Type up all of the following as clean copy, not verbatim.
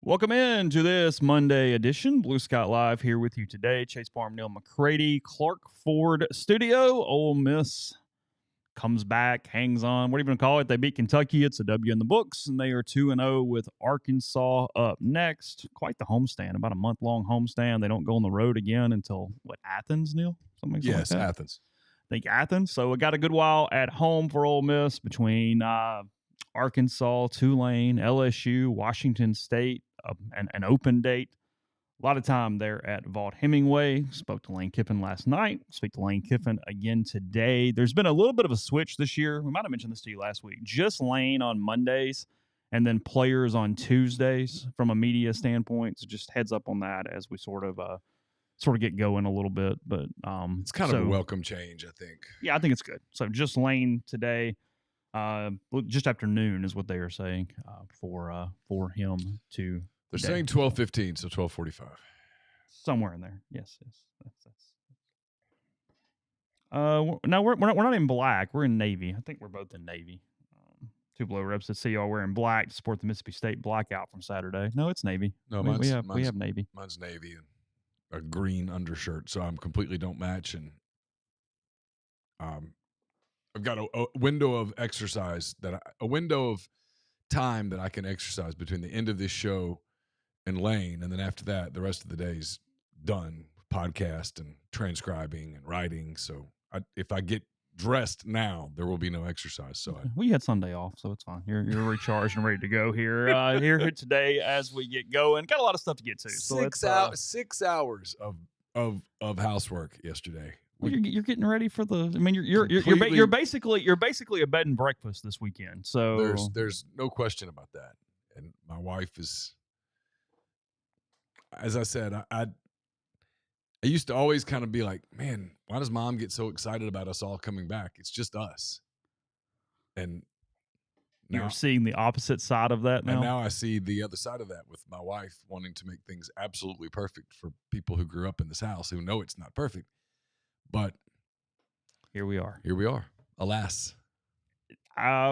Welcome in to this Monday edition. Blue Sky Live here with you today. Chase Parham, Neal, McCfeady, Clark Ford Studio. Ole Miss comes back, hangs on. What are you going to call it? They beat Kentucky. It's a W in the books, and they are 2-0 with Arkansas up next. Quite the homestand, about a month-long homestand. They don't go on the road again until, Athens, Neal? Something Yes, like that? Athens. I think Athens. So we got a good while at home for Ole Miss between Arkansas, Tulane, LSU, Washington State, an open date. A lot of time there at Vaught Hemingway. Spoke to Lane Kiffin last night. Speak to Lane Kiffin again today. There's been a little bit of a switch this year. We might have mentioned this to you last week. Just Lane on Mondays and then players on Tuesdays from a media standpoint. So just heads up on that as we sort of get going a little bit. But it's kind of a welcome change, I think. Yeah, I think it's good. So just Lane today. Just after noon is what they are saying for him to. They're saying 12:15, so 12:45. Somewhere in there, yes. No, we're not in black. We're in navy. I think we're both in navy. Two blow reps that see y'all wearing black to support the Mississippi State blackout from Saturday. No, it's navy. No, we have navy. Mine's navy and a green undershirt, so I'm completely don't match. And I've got a window of exercise a window of time that I can exercise between the end of this show and Lane, and then after that, the rest of the day's done. Podcast and transcribing and writing. So if I get dressed now, there will be no exercise. So we had Sunday off, so it's fine. You're recharged and ready to go here here today as we get going. Got a lot of stuff to get to. So 6 hours of housework yesterday. You're getting ready for the. I mean, you're basically a bed and breakfast this weekend. So there's no question about that. And my wife is, as I said, I used to always kind of be like, man, why does mom get so excited about us all coming back? It's just us. And now, you're seeing the opposite side of that now? And now I see the other side of that with my wife wanting to make things absolutely perfect for people who grew up in this house who know it's not perfect. But here we are. Alas.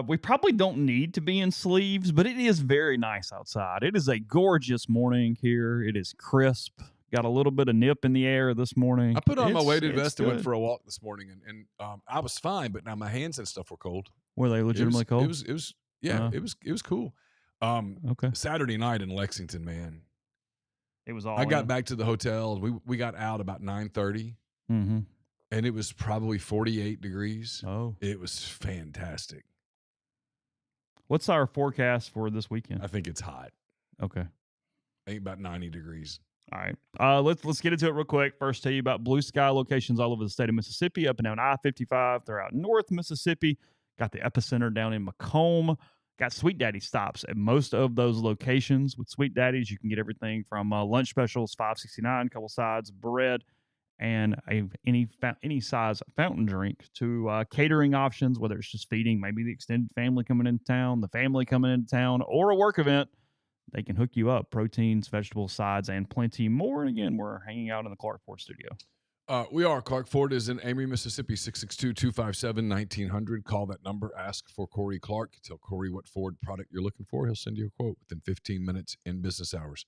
We probably don't need to be in sleeves, but it is very nice outside. It is a gorgeous morning here. It is crisp. Got a little bit of nip in the air this morning. I put on my weighted vest and went for a walk this morning, and I was fine, but now my hands and stuff were cold. Were they legitimately cold? It was cool. Okay. Saturday night in Lexington, man. It was all. I got back to the hotel. We got out about 9:30, and it was probably 48 degrees. Oh, it was fantastic. What's our forecast for this weekend? I think it's hot. Okay. I think about 90 degrees. All right. Let's get into it real quick. First, tell you about BlueSky locations all over the state of Mississippi, up and down I-55. They're out North Mississippi. Got the epicenter down in Macomb. Got Sweet Daddy stops at most of those locations. With Sweet Daddies, you can get everything from lunch specials, $5.69, couple sides, bread, and any size fountain drink to catering options, whether it's just feeding maybe the extended family coming into town, the family coming into town, or a work event. They can hook you up. Proteins, vegetables, sides, and plenty more. And again, we're hanging out in the Clark Ford studio. We are. Clark Ford is in Amory, Mississippi, 662-257-1900. Call that number. Ask for Corey Clark. Tell Corey what Ford product you're looking for. He'll send you a quote within 15 minutes in business hours.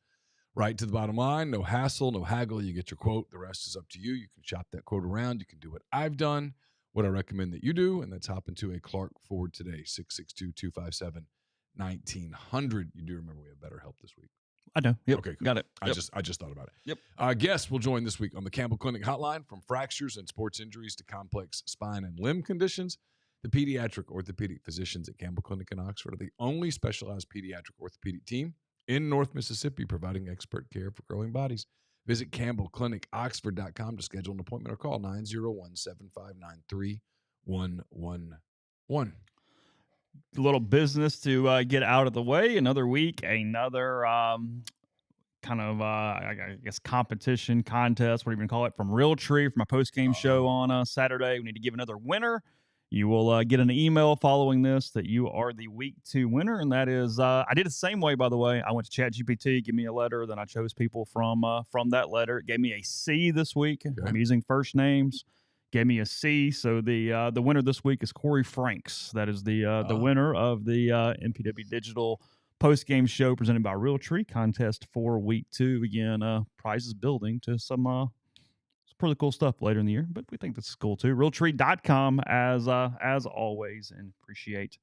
Right to the bottom line. No hassle, no haggle. You get your quote. The rest is up to you. You can shop that quote around. You can do what I've done, what I recommend that you do, and that's hop into a Clark Ford today, 662-257-1900. You do remember we have BetterHelp this week. I know. Yep. Okay, cool. Got it. Yep. I just thought about it. Yep. Guests will join this week on the Campbell Clinic hotline. From fractures and sports injuries to complex spine and limb conditions, the pediatric orthopedic physicians at Campbell Clinic in Oxford are the only specialized pediatric orthopedic team in North Mississippi, providing expert care for growing bodies. Visit CampbellClinicOxford.com to schedule an appointment or call 901-759-3111. A little business to get out of the way. Another week, another kind of, I guess, competition, contest, whatever you can call it, from Realtree, from my post-game show on Saturday. We need to give another winner. You will get an email following this that you are the week 2 winner, and that is, I did it the same way, by the way. I went to ChatGPT, give me a letter, then I chose people from that letter. It gave me a C this week. Okay. I'm using first names. Gave me a C. So the winner this week is Corey Franks. That is the winner of the MPW Digital post-game show presented by Realtree, contest for week 2. Again, prizes building to some pretty cool stuff later in the year, but we think this is cool too. Realtree.com as always, and appreciate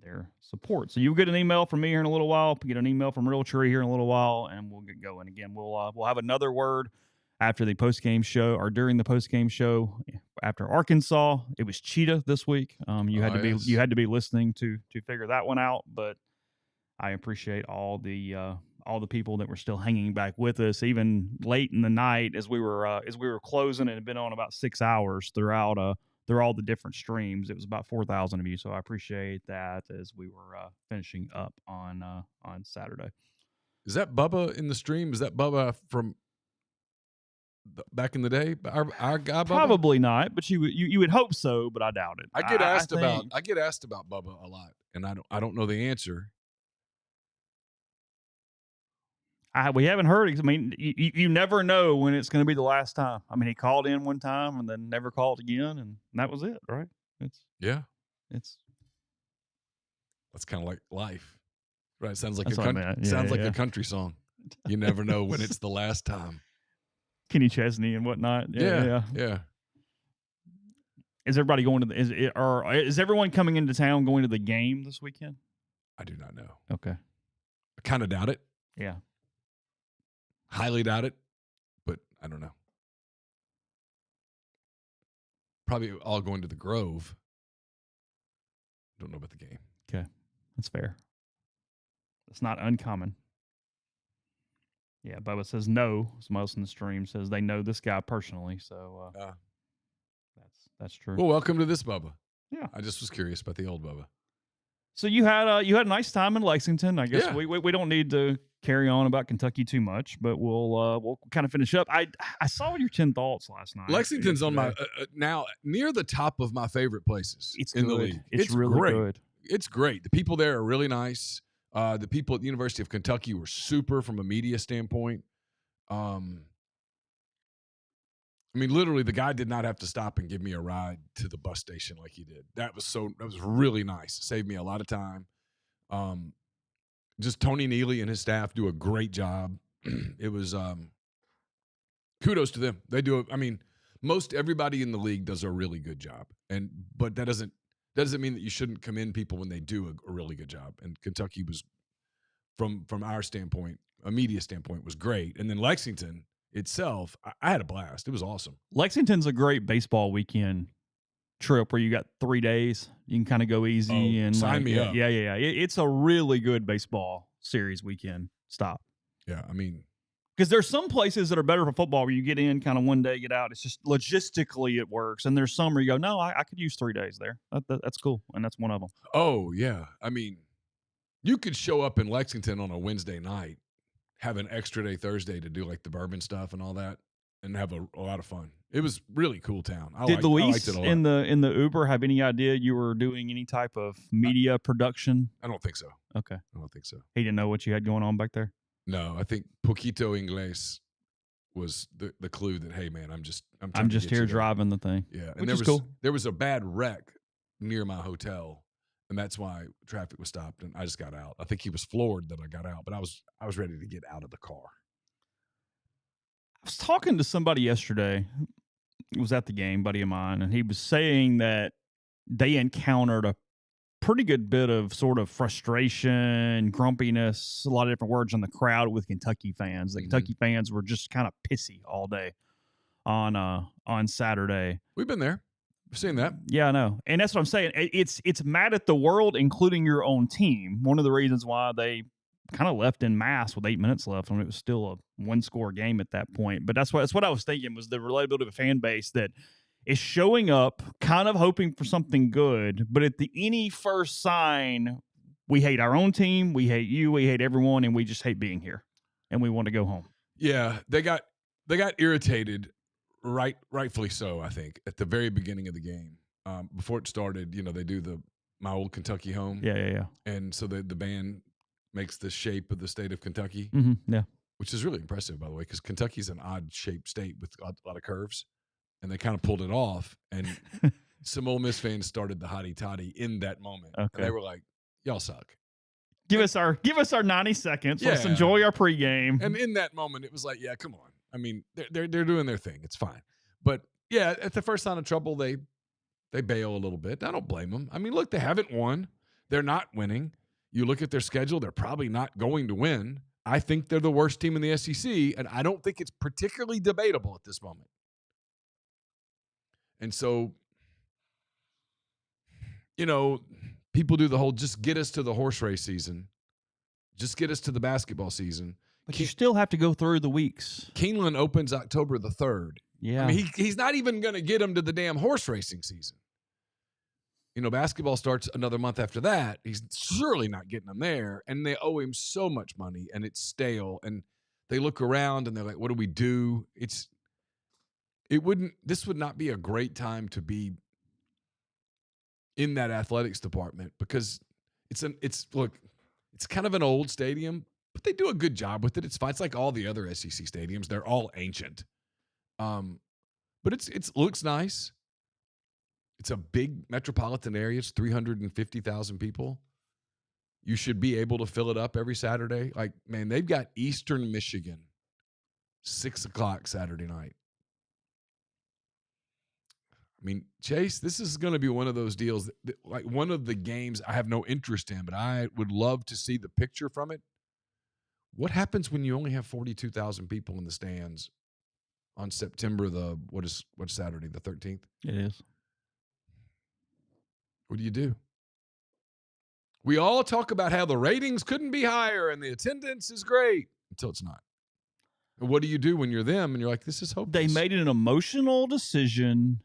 their support. So you'll get an email from me here in a little while, get an email from Realtree here in a little while, and we'll get going. Again, we'll have another word after the post-game show or during the post-game show after Arkansas. It was Cheetah this week. You had to be listening to figure that one out, but I appreciate all the people that were still hanging back with us, even late in the night as we were closing. It had been on about 6 hours throughout all the different streams. It was about 4,000 of you, so I appreciate that as we were finishing up on Saturday. Is that Bubba in the stream? Is that Bubba from back in the day? Our guy Bubba? Probably not, but you would hope so, but I doubt it. I get asked about Bubba a lot, and I don't know the answer. We haven't heard. I mean, you never know when it's going to be the last time. I mean, he called in one time and then never called again, and that was it, right? That's kind of like life, right? Sounds like a country song. You never know when it's the last time. Kenny Chesney and whatnot. Yeah. Is everybody going to is everyone coming into town going to the game this weekend? I do not know. Okay. I kind of doubt it. Yeah. Highly doubt it, but I don't know. Probably all going to the Grove. Don't know about the game. Okay. That's fair. It's not uncommon. Yeah, Bubba says no. Most in the stream says they know this guy personally, so that's true. Well, welcome to this Bubba. Yeah. I just was curious about the old Bubba. So you had a nice time in Lexington. I guess we don't need to carry on about Kentucky too much, but we'll kind of finish up. I saw your 10 thoughts last night. Lexington's on my now near the top of my favorite places in the league. It's really great. Good. It's great. The people there are really nice. The people at the University of Kentucky were super from a media standpoint. I mean, literally, the guy did not have to stop and give me a ride to the bus station like he did. That was really nice. It saved me a lot of time. Just Tony Neely and his staff do a great job. It was kudos to them. They do. Most everybody in the league does a really good job, but that doesn't mean that you shouldn't commend people when they do a really good job. And Kentucky was, from our standpoint, a media standpoint, was great. And then Lexington itself, I had a blast. It was awesome. Lexington's a great baseball weekend trip where you got 3 days. You can kind of go easy and sign me up. Yeah. It's a really good baseball series weekend stop. Yeah, I mean, because there's some places that are better for football where you get in kind of one day, get out. It's just logistically it works. And there's some where you go, no, I could use 3 days there. That's cool. And that's one of them. Oh, yeah. I mean, you could show up in Lexington on a Wednesday night, have an extra day Thursday to do like the bourbon stuff and all that, and have a lot of fun. It was really cool town. Did Luis in the Uber have any idea you were doing any type of media production? I don't think so. Okay. I don't think so. He didn't know what you had going on back there? No, I think Poquito Inglés was the clue that, hey man, I'm just here driving the thing. Yeah. And cool. There was a bad wreck near my hotel, and that's why traffic was stopped, and I just got out. I think he was floored that I got out, but I was ready to get out of the car. I was talking to somebody yesterday. It was at the game, buddy of mine, and he was saying that they encountered a pretty good bit of sort of frustration, grumpiness, a lot of different words in the crowd with Kentucky fans. The Kentucky fans were just kind of pissy all day on Saturday. We've been there. We've seen that. Yeah, I know. And that's what I'm saying. It's mad at the world, including your own team. One of the reasons why they kind of left en masse with 8 minutes left when it was still a one-score game at that point. But that's what I was thinking, was the relatability of a fan base that is showing up, kind of hoping for something good, but at any first sign, we hate our own team, we hate you, we hate everyone, and we just hate being here, and we want to go home. Yeah, they got irritated, rightfully so, I think, at the very beginning of the game. Before it started, they do My Old Kentucky Home. Yeah. And so the band makes the shape of the state of Kentucky. Yeah. Which is really impressive, by the way, because Kentucky's an odd-shaped state with a lot of curves. And they kind of pulled it off, and some Ole Miss fans started the hotty-toddy in that moment. Okay. And they were like, y'all suck. Give us our 90 seconds. Let's Yeah. enjoy our pregame. And in that moment, it was like, yeah, come on. I mean, they're doing their thing. It's fine. But yeah, at the first sign of trouble, they bail a little bit. I don't blame them. I mean, look, they haven't won. They're not winning. You look at their schedule, they're probably not going to win. I think they're the worst team in the SEC, and I don't think it's particularly debatable at this moment. And so, you know, people do the whole just get us to the horse race season. Just get us to the basketball season. But you still have to go through the weeks. Keeneland opens October the 3rd. Yeah. I mean, he's not even going to get them to the damn horse racing season. You know, basketball starts another month after that. He's surely not getting them there. And they owe him so much money, and it's stale. And they look around, and they're like, what do we do? This would not be a great time to be in that athletics department because it's kind of an old stadium, but they do a good job with it. It's fine. It's like all the other SEC stadiums. They're all ancient. But it looks nice. It's a big metropolitan area. It's 350,000 people. You should be able to fill it up every Saturday. Like, man, they've got Eastern Michigan, 6 o'clock Saturday night. I mean, Chase, this is going to be one of those deals, like one of the games I have no interest in, but I would love to see the picture from it. What happens when you only have 42,000 people in the stands on September what's Saturday, the 13th? It is. What do you do? We all talk about how the ratings couldn't be higher and the attendance is great until it's not. And what do you do when you're them and you're like, this is hopeless? They made an emotional decision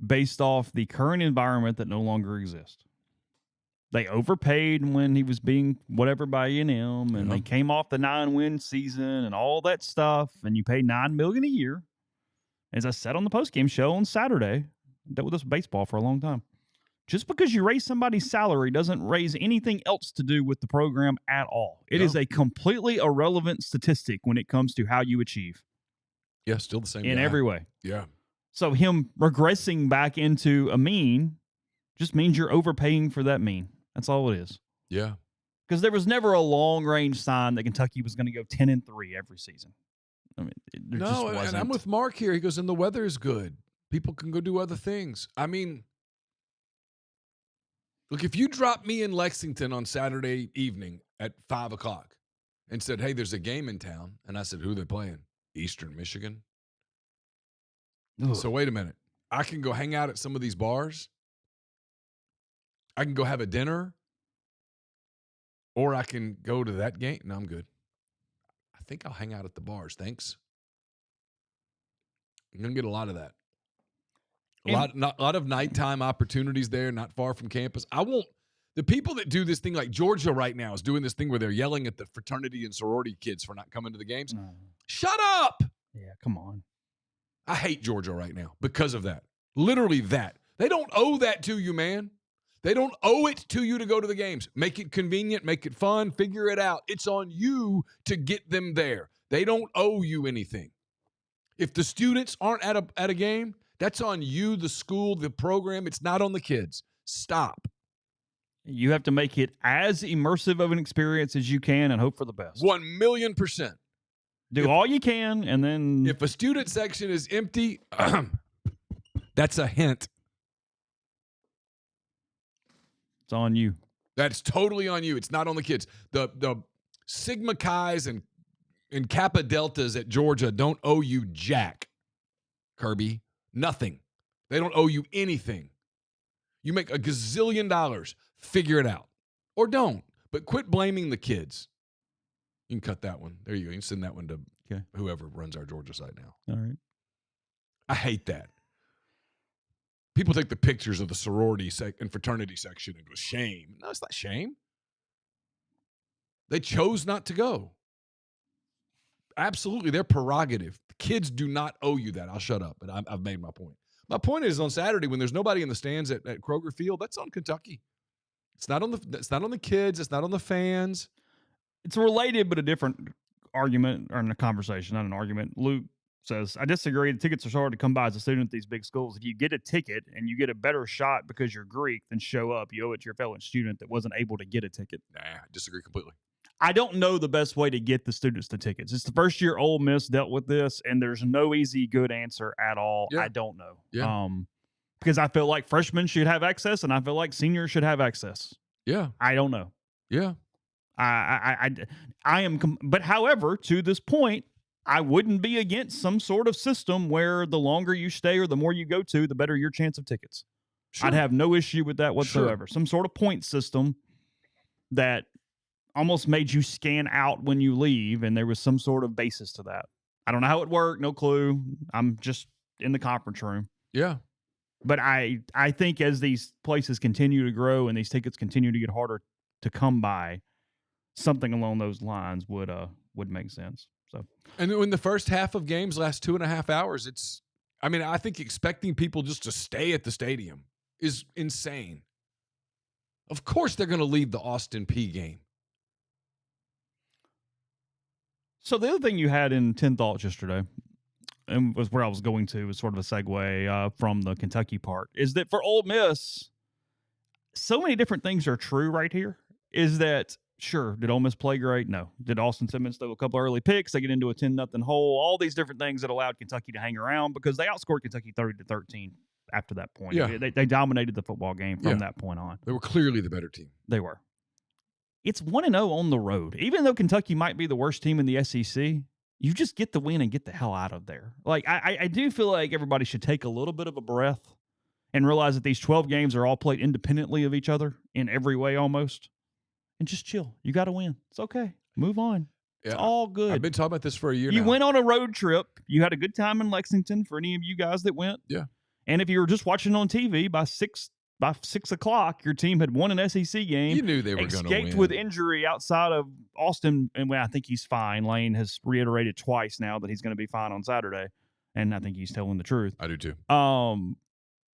based off the current environment that no longer exists. They overpaid when he was being whatever by E&M, and they came off the 9-win season and all that stuff, and you pay $9 million a year. As I said on the postgame show on Saturday, I dealt with this baseball for a long time. Just because you raise somebody's salary doesn't raise anything else to do with the program at all. It is a completely irrelevant statistic when it comes to how you achieve. Yeah, still the same in guy. every way. Yeah. So him regressing back into a mean just means you're overpaying for that mean. That's all it is. Yeah. Because there was never a long-range sign that Kentucky was going to go 10-3 every season. I mean, there just wasn't. And I'm with Mark here. He goes, and the weather is good. People can go do other things. I mean, look, if you dropped me in Lexington on Saturday evening at 5 o'clock and said, hey, there's a game in town, and I said, who are they playing? Eastern Michigan. Ugh. So wait a minute. I can go hang out at some of these bars. I can go have a dinner. Or I can go to that game. No, I'm good. I think I'll hang out at the bars. Thanks. I'm going to get a lot of that. A lot of nighttime opportunities there, not far from campus. The people that do this thing, like Georgia right now is doing this thing where they're yelling at the fraternity and sorority kids for not coming to the games. No. Shut up. Yeah, come on. I hate Georgia right now because of that. Literally that. They don't owe that to you, man. They don't owe it to you to go to the games. Make it convenient, make it fun, figure it out. It's on you to get them there. They don't owe you anything. If the students aren't at a game, that's on you, the school, the program. It's not on the kids. Stop. You have to make it as immersive of an experience as you can and hope for the best. 1,000,000%. Do all you can, and then... If a student section is empty, that's a hint. It's on you. That's totally on you. It's not on the kids. The Sigma Chi's and Kappa Deltas at Georgia don't owe you jack, Kirby. Nothing. They don't owe you anything. You make a gazillion dollars. Figure it out. Or don't. But quit blaming the kids. You can cut that one. There you go. You can send that one to whoever runs our Georgia site now. All right. I hate that. People take the pictures of the sorority and fraternity section and go, shame. No, it's not shame. They chose not to go. Absolutely, their prerogative. The kids do not owe you that. I'll shut up, but I've made my point. My point is on Saturday when there's nobody in the stands at Kroger Field, that's on Kentucky. It's not on the kids. It's not on the fans. It's related, but a different argument or in a conversation, not an argument. Luke, says, I disagree. The tickets are so hard to come by as a student at these big schools. If you get a ticket and you get a better shot because you're Greek, then show up. You owe it to your fellow student that wasn't able to get a ticket. Nah, I disagree completely. I don't know the best way to get the students the tickets. It's the first year Ole Miss dealt with this, and there's no easy, good answer at all. Yeah. I don't know. Yeah. Because I feel like freshmen should have access, and I feel like seniors should have access. Yeah. I don't know. Yeah. I am, but however, to this point, I wouldn't be against some sort of system where the longer you stay or the more you go to, the better your chance of tickets. Sure. I'd have no issue with that whatsoever. Some sort of point system that almost made you scan out when you leave, and there was some sort of basis to that. I don't know how it worked, no clue. I'm just in the conference room. Yeah. But I think as these places continue to grow and these tickets continue to get harder to come by, something along those lines would make sense. So, and when the first half of games last 2.5 hours, I think expecting people just to stay at the stadium is insane. Of course they're going to leave the Austin P game. So the other thing you had in 10 Thoughts yesterday, and was where I was going to, was sort of a segue from the Kentucky part, is that for Ole Miss, so many different things are true right here. Is that, sure, did Ole Miss play great? No. Did Austin Simmons throw a couple early picks? They get into a 10-0 hole. All these different things that allowed Kentucky to hang around because they outscored Kentucky 30-13 after that point. Yeah. They dominated the football game from that point on. They were clearly the better team. They were. It's 1-0 on the road. Even though Kentucky might be the worst team in the SEC, you just get the win and get the hell out of there. Like, I do feel like everybody should take a little bit of a breath and realize that these 12 games are all played independently of each other in every way almost. And just chill. You got to win. It's okay. Move on. It's all good. I've been talking about this for a year now. You went on a road trip. You had a good time in Lexington for any of you guys that went. Yeah. And if you were just watching on TV by 6 o'clock, your team had won an SEC game. You knew they were going to win. Escaped with injury outside of Austin. And I think he's fine. Lane has reiterated twice now that he's going to be fine on Saturday. And I think he's telling the truth. I do too.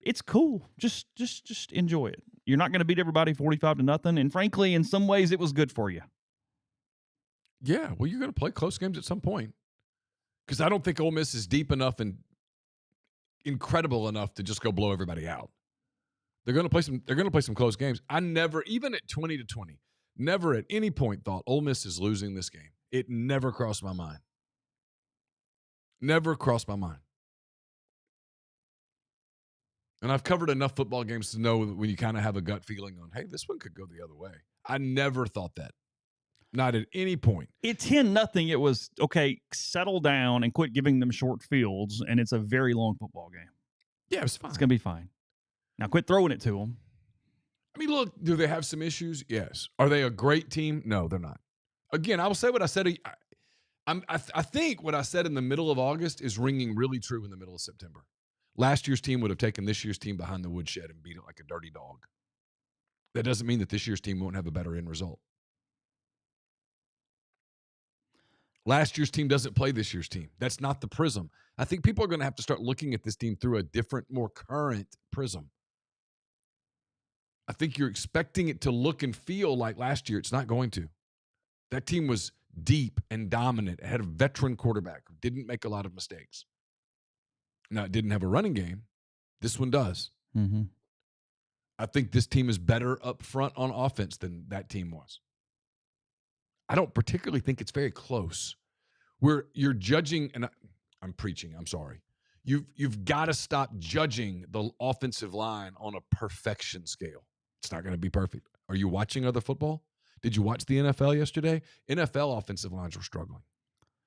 It's cool. Just enjoy it. You're not going to beat everybody 45-0. And frankly, in some ways, it was good for you. Yeah. Well, you're going to play close games at some point. Because I don't think Ole Miss is deep enough and incredible enough to just go blow everybody out. They're going to play some close games. I never, even at 20-20, never at any point thought Ole Miss is losing this game. It never crossed my mind. Never crossed my mind. And I've covered enough football games to know when you kind of have a gut feeling on, hey, this one could go the other way. I never thought that. Not at any point. At 10-0, it was, okay, settle down and quit giving them short fields, and it's a very long football game. Yeah, it was fine. It's going to be fine. Now, quit throwing it to them. I mean, look, do they have some issues? Yes. Are they a great team? No, they're not. Again, I will say what I said. I think what I said in the middle of August is ringing really true in the middle of September. Last year's team would have taken this year's team behind the woodshed and beat it like a dirty dog. That doesn't mean that this year's team won't have a better end result. Last year's team doesn't play this year's team. That's not the prism. I think people are going to have to start looking at this team through a different, more current prism. I think you're expecting it to look and feel like last year. It's not going to. That team was deep and dominant. It had a veteran quarterback who didn't make a lot of mistakes. Now, it didn't have a running game. This one does. Mm-hmm. I think this team is better up front on offense than that team was. I don't particularly think it's very close. Where you're judging, and I'm preaching, I'm sorry. You've got to stop judging the offensive line on a perfection scale. It's not going to be perfect. Are you watching other football? Did you watch the NFL yesterday? NFL offensive lines were struggling.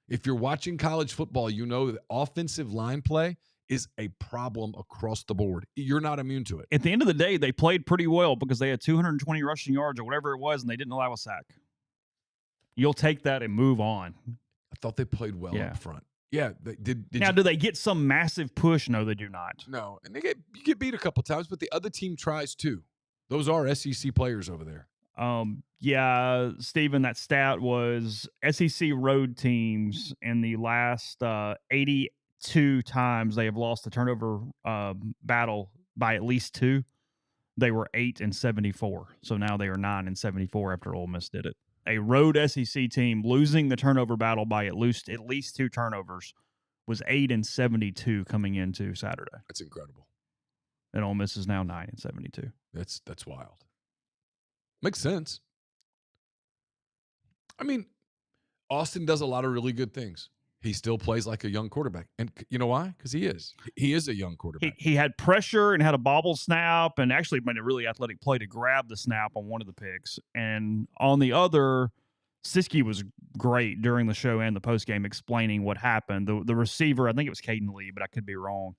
If you're watching college football, you know that offensive line play is a problem across the board. You're not immune to it. At the end of the day, they played pretty well because they had 220 rushing yards or whatever it was, and they didn't allow a sack. You'll take that and move on. I thought they played well up front. Yeah, they did. Do they get some massive push? No, they do not. No, and you get beat a couple times, but the other team tries too. Those are SEC players over there. Yeah, Stephen, that stat was SEC road teams in the last 82 times they have lost the turnover battle by at least 2. They were 8-74. So now they are 9-74 after Ole Miss did it. A road SEC team losing the turnover battle by at least 2 turnovers was 8-72 coming into Saturday. That's incredible. And Ole Miss is now 9-72. That's wild. Makes sense. I mean, Austin does a lot of really good things. He still plays like a young quarterback. And you know why? Because he is. He is a young quarterback. He had pressure and had a bobble snap and actually made a really athletic play to grab the snap on one of the picks. And on the other, Siski was great during the show and the postgame explaining what happened. The receiver, I think it was Caden Lee, but I could be wrong,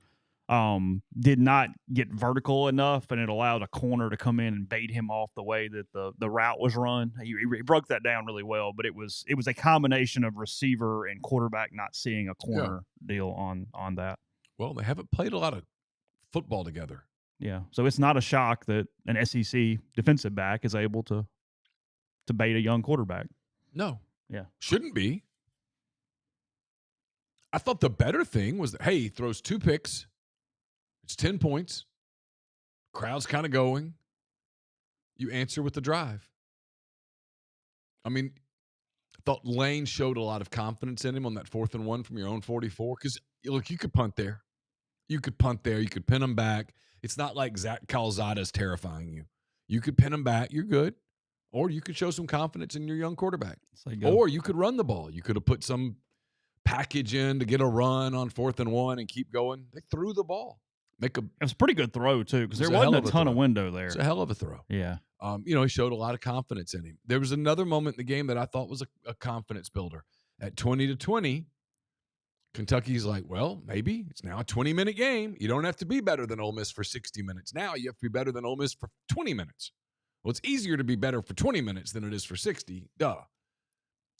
did not get vertical enough, and it allowed a corner to come in and bait him off the way that the route was run. He broke that down really well, but it was a combination of receiver and quarterback not seeing a corner deal on that. Well, they haven't played a lot of football together. Yeah, so it's not a shock that an SEC defensive back is able to bait a young quarterback. No. Yeah. Shouldn't be. I thought the better thing was that, hey, he throws 2 picks. It's 10 points. Crowd's kind of going. You answer with the drive. I mean, I thought Lane showed a lot of confidence in him on that 4th and 1 from your own 44. Because, look, you could punt there. You could pin him back. It's not like Zach Calzada is terrifying you. You could pin him back. You're good. Or you could show some confidence in your young quarterback. Or you could run the ball. You could have put some package in to get a run on 4th and 1 and keep going. They threw the ball. It was a pretty good throw, too, because there wasn't a ton of window there. It's a hell of a throw. Yeah. He showed a lot of confidence in him. There was another moment in the game that I thought was a confidence builder. At 20-20, Kentucky's like, well, maybe it's now a 20-minute game. You don't have to be better than Ole Miss for 60 minutes. Now you have to be better than Ole Miss for 20 minutes. Well, it's easier to be better for 20 minutes than it is for 60. Duh.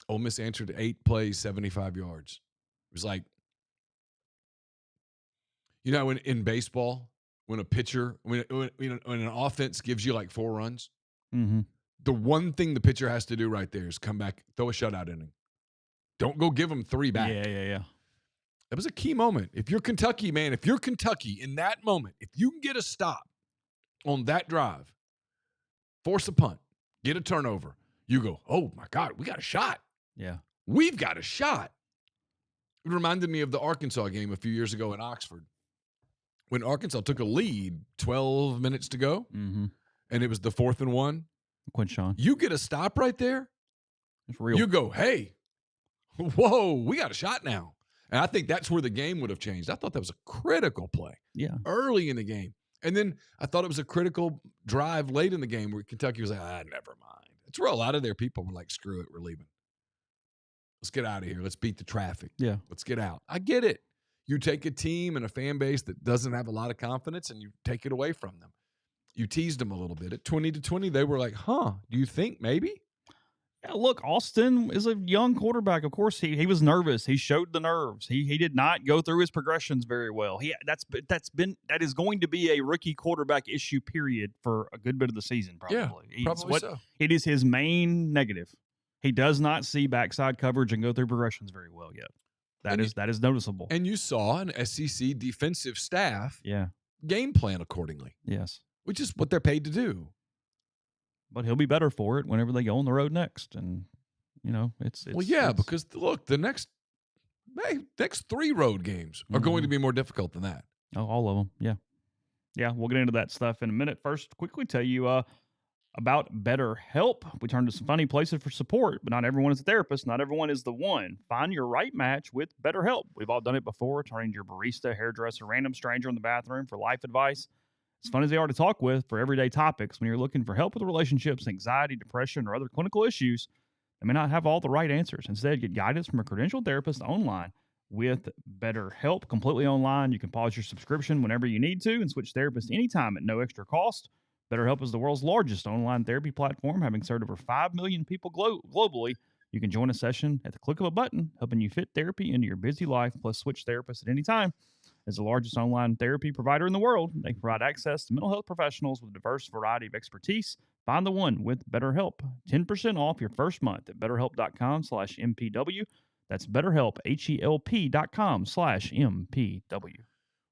Ole Miss answered 8 plays, 75 yards. It was like, in baseball, when a pitcher, when an offense gives you like 4 runs, the one thing the pitcher has to do right there is come back, throw a shutout inning. Don't go give them 3 back. Yeah. That was a key moment. If you're Kentucky, man, in that moment, if you can get a stop on that drive, force a punt, get a turnover, you go, oh, my God, we got a shot. Yeah. We've got a shot. It reminded me of the Arkansas game a few years ago in Oxford when Arkansas took a lead 12 minutes to go, and it was the 4th and 1. Quinshawn. You get a stop right there. It's real. You go, hey, whoa, we got a shot now. And I think that's where the game would have changed. I thought that was a critical play early in the game. And then I thought it was a critical drive late in the game where Kentucky was like, never mind. That's where a lot of their people were like, screw it, we're leaving. Let's get out of here. Let's beat the traffic. Yeah. Let's get out. I get it. You take a team and a fan base that doesn't have a lot of confidence and you take it away from them. You teased them a little bit. At 20-20, they were like, do you think maybe? Yeah, look, Austin is a young quarterback. Of course, he was nervous. He showed the nerves. He did not go through his progressions very well. That is going to be a rookie quarterback issue period for a good bit of the season, probably. Yeah, probably so. It is his main negative. He does not see backside coverage and go through progressions very well yet. That is noticeable. And you saw an SEC defensive staff game plan accordingly. Yes. Which is what they're paid to do. But he'll be better for it whenever they go on the road next. And, it's because, look, the next 3 road games are going to be more difficult than that. Oh, all of them. Yeah. Yeah, we'll get into that stuff in a minute. First, quickly tell you about BetterHelp. We turn to some funny places for support, but not everyone is a therapist. Not everyone is the one. Find your right match with BetterHelp. We've all done it before, turning to your barista, hairdresser, random stranger in the bathroom for life advice. As fun as they are to talk with for everyday topics, when you're looking for help with relationships, anxiety, depression, or other clinical issues, they may not have all the right answers. Instead, get guidance from a credentialed therapist online with BetterHelp. Completely online. You can pause your subscription whenever you need to and switch therapists anytime at no extra cost. BetterHelp is the world's largest online therapy platform, having served over 5 million people globally. You can join a session at the click of a button, helping you fit therapy into your busy life, plus switch therapists at any time. As the largest online therapy provider in the world, they provide access to mental health professionals with a diverse variety of expertise. Find the one with BetterHelp. 10% off your first month at BetterHelp.com/MPW. That's BetterHelp, HELP.com/MPW.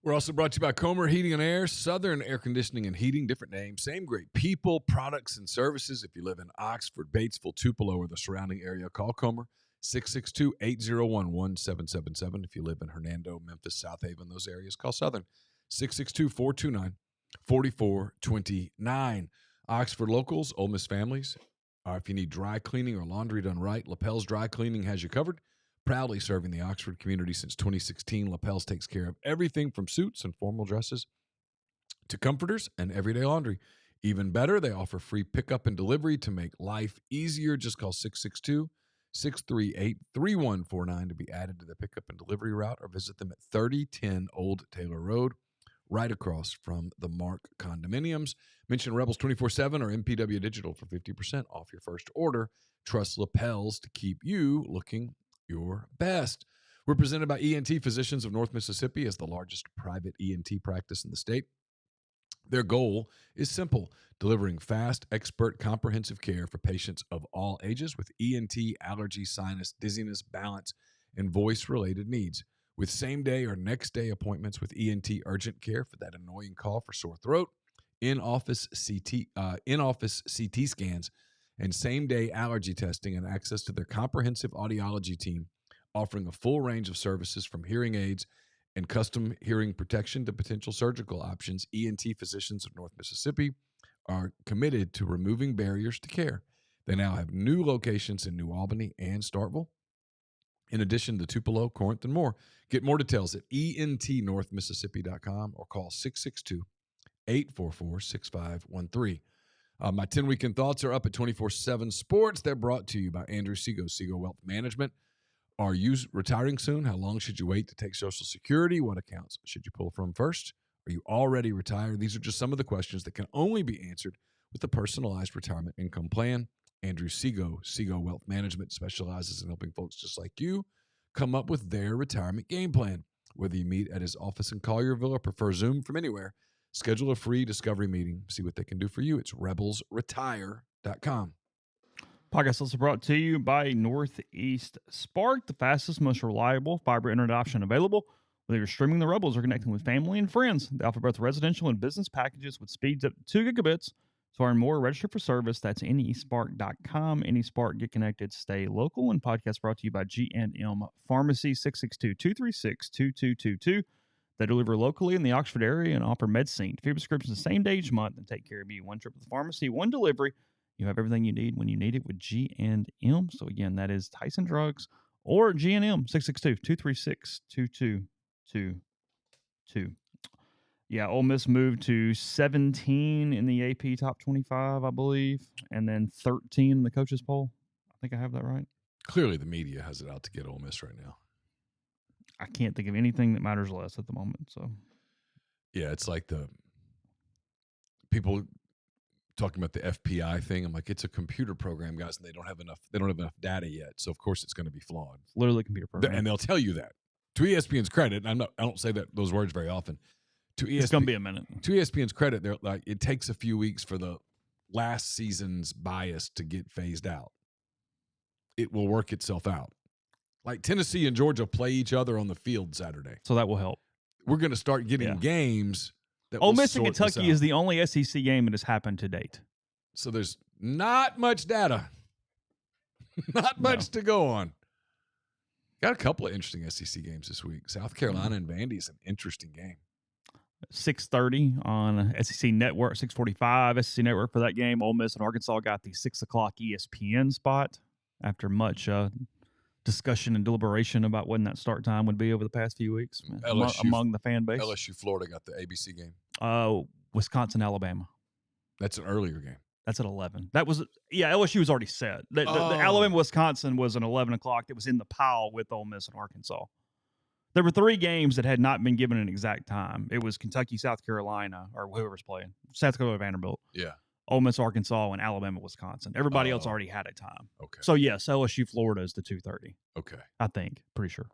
We're also brought to you by Comer Heating and Air, Southern Air Conditioning and Heating, different names, same great people, products, and services. If you live in Oxford, Batesville, Tupelo, or the surrounding area, call Comer, 662-801-1777. If you live in Hernando, Memphis, South Haven, those areas, call Southern. 662-429-4429. Oxford locals, Ole Miss families. If you need dry cleaning or laundry done right, Lapel's Dry Cleaning has you covered. Proudly serving the Oxford community since 2016, Lapel's takes care of everything from suits and formal dresses to comforters and everyday laundry. Even better, they offer free pickup and delivery to make life easier. Just call 662-638-3149 to be added to the pickup and delivery route, or visit them at 3010 Old Taylor Road, right across from the Mark Condominiums. Mention Rebels 24/7 or MPW Digital for 50% off your first order. Trust Lapels to keep you looking your best. We're presented by ENT Physicians of North Mississippi as the largest private ENT practice in the state. Their goal is simple: delivering fast, expert, comprehensive care for patients of all ages with ENT, allergy, sinus, dizziness, balance, and voice-related needs. With same-day or next-day appointments with ENT urgent care for that annoying cough or sore throat, in-office CT scans, and same-day allergy testing, and access to their comprehensive audiology team, offering a full range of services from hearing aids and custom hearing protection to potential surgical options. ENT Physicians of North Mississippi are committed to removing barriers to care. They now have new locations in New Albany and Starkville, in addition to Tupelo, Corinth, and more. Get more details at entnorthmississippi.com or call 662-844-6513. My 10 weekend thoughts are up at 24/7 Sports. They're brought to you by Andrew Seago, Seago Wealth Management. Are you retiring soon? How long should you wait to take Social Security? What accounts should you pull from first? Are you already retired? These are just some of the questions that can only be answered with a personalized retirement income plan. Andrew Seago, Seago Wealth Management, specializes in helping folks just like you come up with their retirement game plan. Whether you meet at his office in Collierville or prefer Zoom from anywhere, schedule a free discovery meeting. See what they can do for you. It's rebelsretire.com. Podcast also brought to you by Northeast Spark, the fastest, most reliable fiber internet option available. Whether you're streaming the Rebels or connecting with family and friends, they offer both residential and business packages with speeds up to 2 gigabits. To learn more, register for service. That's nespark.com. AnySpark, get connected, stay local. And podcast brought to you by G&M Pharmacy, 662-236-2222. They deliver locally in the Oxford area and offer medicine. Free prescriptions the same day each month and take care of you. One trip to the pharmacy, one delivery. You have everything you need when you need it with G&M. So, again, that is Tyson Drugs or G&M, 662-236-2222. Yeah, Ole Miss moved to 17 in the AP Top 25, I believe, and then 13 in the coaches poll. I think I have that right. Clearly, the media has it out to get Ole Miss right now. I can't think of anything that matters less at the moment. So, yeah, it's like the people talking about the FPI thing. I'm like, it's a computer program, guys, and they don't have enough data yet. So of course it's going to be flawed. It's literally a computer program. And they'll tell you that. To ESPN's credit, and I don't say those words very often. It's going to be a minute. To ESPN's credit, they're like, it takes a few weeks for the last season's bias to get phased out. It will work itself out. Like Tennessee and Georgia play each other on the field Saturday. So that will help. We're going to start getting games that Ole Miss and Kentucky is the only SEC game that has happened to date. So there's not much data. Not much to go on. Got a couple of interesting SEC games this week. South Carolina and Vandy is an interesting game. 6:30 on SEC Network, 6:45 SEC Network for that game. Ole Miss and Arkansas got the 6 o'clock ESPN spot after much discussion and deliberation about when that start time would be over the past few weeks among the fan base. LSU Florida got the ABC game. Wisconsin Alabama. That's an earlier game. That's at 11. That was LSU was already set. The Alabama Wisconsin was an 11 o'clock. That was in the pile with Ole Miss and Arkansas. There were 3 games that had not been given an exact time. It was Kentucky, South Carolina, or whoever's playing. South Carolina, Vanderbilt. Yeah. Ole Miss, Arkansas, and Alabama, Wisconsin. Everybody else already had a time. Okay. So, yes, LSU, Florida is the 2:30. Okay. I think. Pretty sure.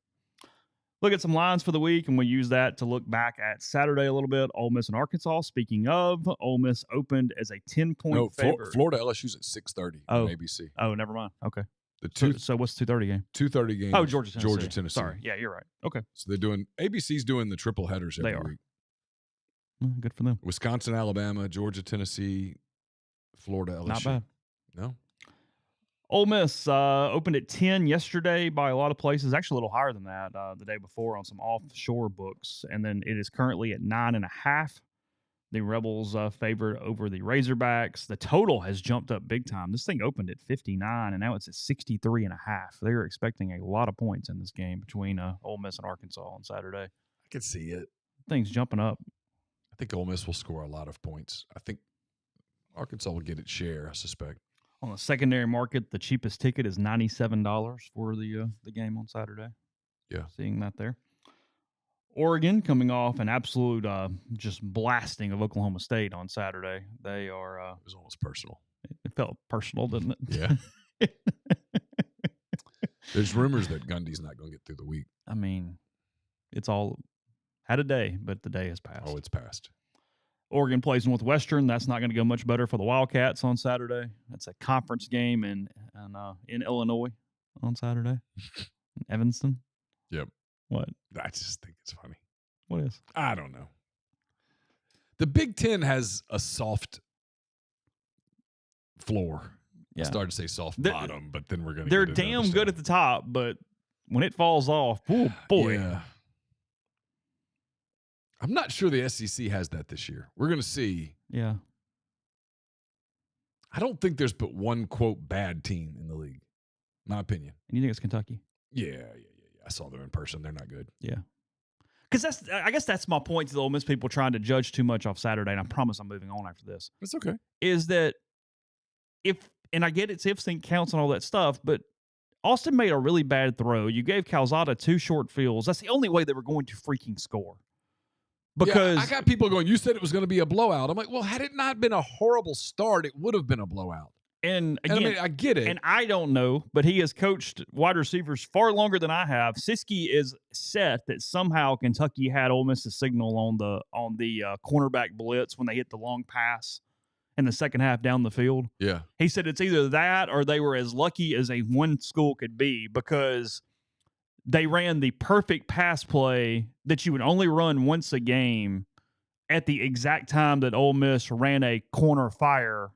Look at some lines for the week, and we'll use that to look back at Saturday a little bit. Ole Miss and Arkansas. Speaking of, Ole Miss opened as a 10-point favorite. Florida LSU's at 6:30 on ABC. Oh, never mind. Okay. So what's the 2:30 game? 2:30 game. Oh, Georgia, Tennessee. Sorry. Yeah, you're right. Okay. So ABC's doing the triple headers every week. Good for them. Wisconsin, Alabama, Georgia, Tennessee, Florida, LSU. Not bad. No. Ole Miss opened at 10 yesterday by a lot of places, actually a little higher than that the day before on some offshore books. And then it is currently at 9.5. The Rebels favored over the Razorbacks. The total has jumped up big time. This thing opened at 59, and now it's at 63.5. They're expecting a lot of points in this game between Ole Miss and Arkansas on Saturday. I can see it. Thing's jumping up. I think Ole Miss will score a lot of points. I think Arkansas will get its share, I suspect. On the secondary market, the cheapest ticket is $97 for the game on Saturday. Yeah. Seeing that there. Oregon coming off an absolute just blasting of Oklahoma State on Saturday. They are. It was almost personal. It felt personal, didn't it? Yeah. There's rumors that Gundy's not going to get through the week. I mean, it's all had a day, but the day has passed. Oh, it's passed. Oregon plays Northwestern. That's not going to go much better for the Wildcats on Saturday. That's a conference game in Illinois on Saturday. In Evanston. Yep. What? I just think it's funny. What is? I don't know. The Big Ten has a soft floor. Yeah. I started to say soft bottom, but then we're going to They're damn good at the top, but when it falls off, oh boy. Yeah. I'm not sure the SEC has that this year. We're going to see. Yeah. I don't think there's but one, quote, bad team in the league. My opinion. And you think it's Kentucky? Yeah. I saw them in person. They're not good. Yeah. Because I guess that's my point to the Ole Miss people trying to judge too much off Saturday, and I promise I'm moving on after this. It's okay. Is that and I get it's if sync counts and all that stuff, but Austin made a really bad throw. You gave Calzada 2 short fields. That's the only way they were going to freaking score. Because I got people going, you said it was going to be a blowout. I'm like, well, had it not been a horrible start, it would have been a blowout. And again, I mean, I get it. And I don't know, but he has coached wide receivers far longer than I have. Siski is set that somehow Kentucky had Ole Miss's signal on the cornerback blitz when they hit the long pass in the second half down the field. Yeah. He said it's either that or they were as lucky as one school could be because they ran the perfect pass play that you would only run once a game at the exact time that Ole Miss ran a corner fire,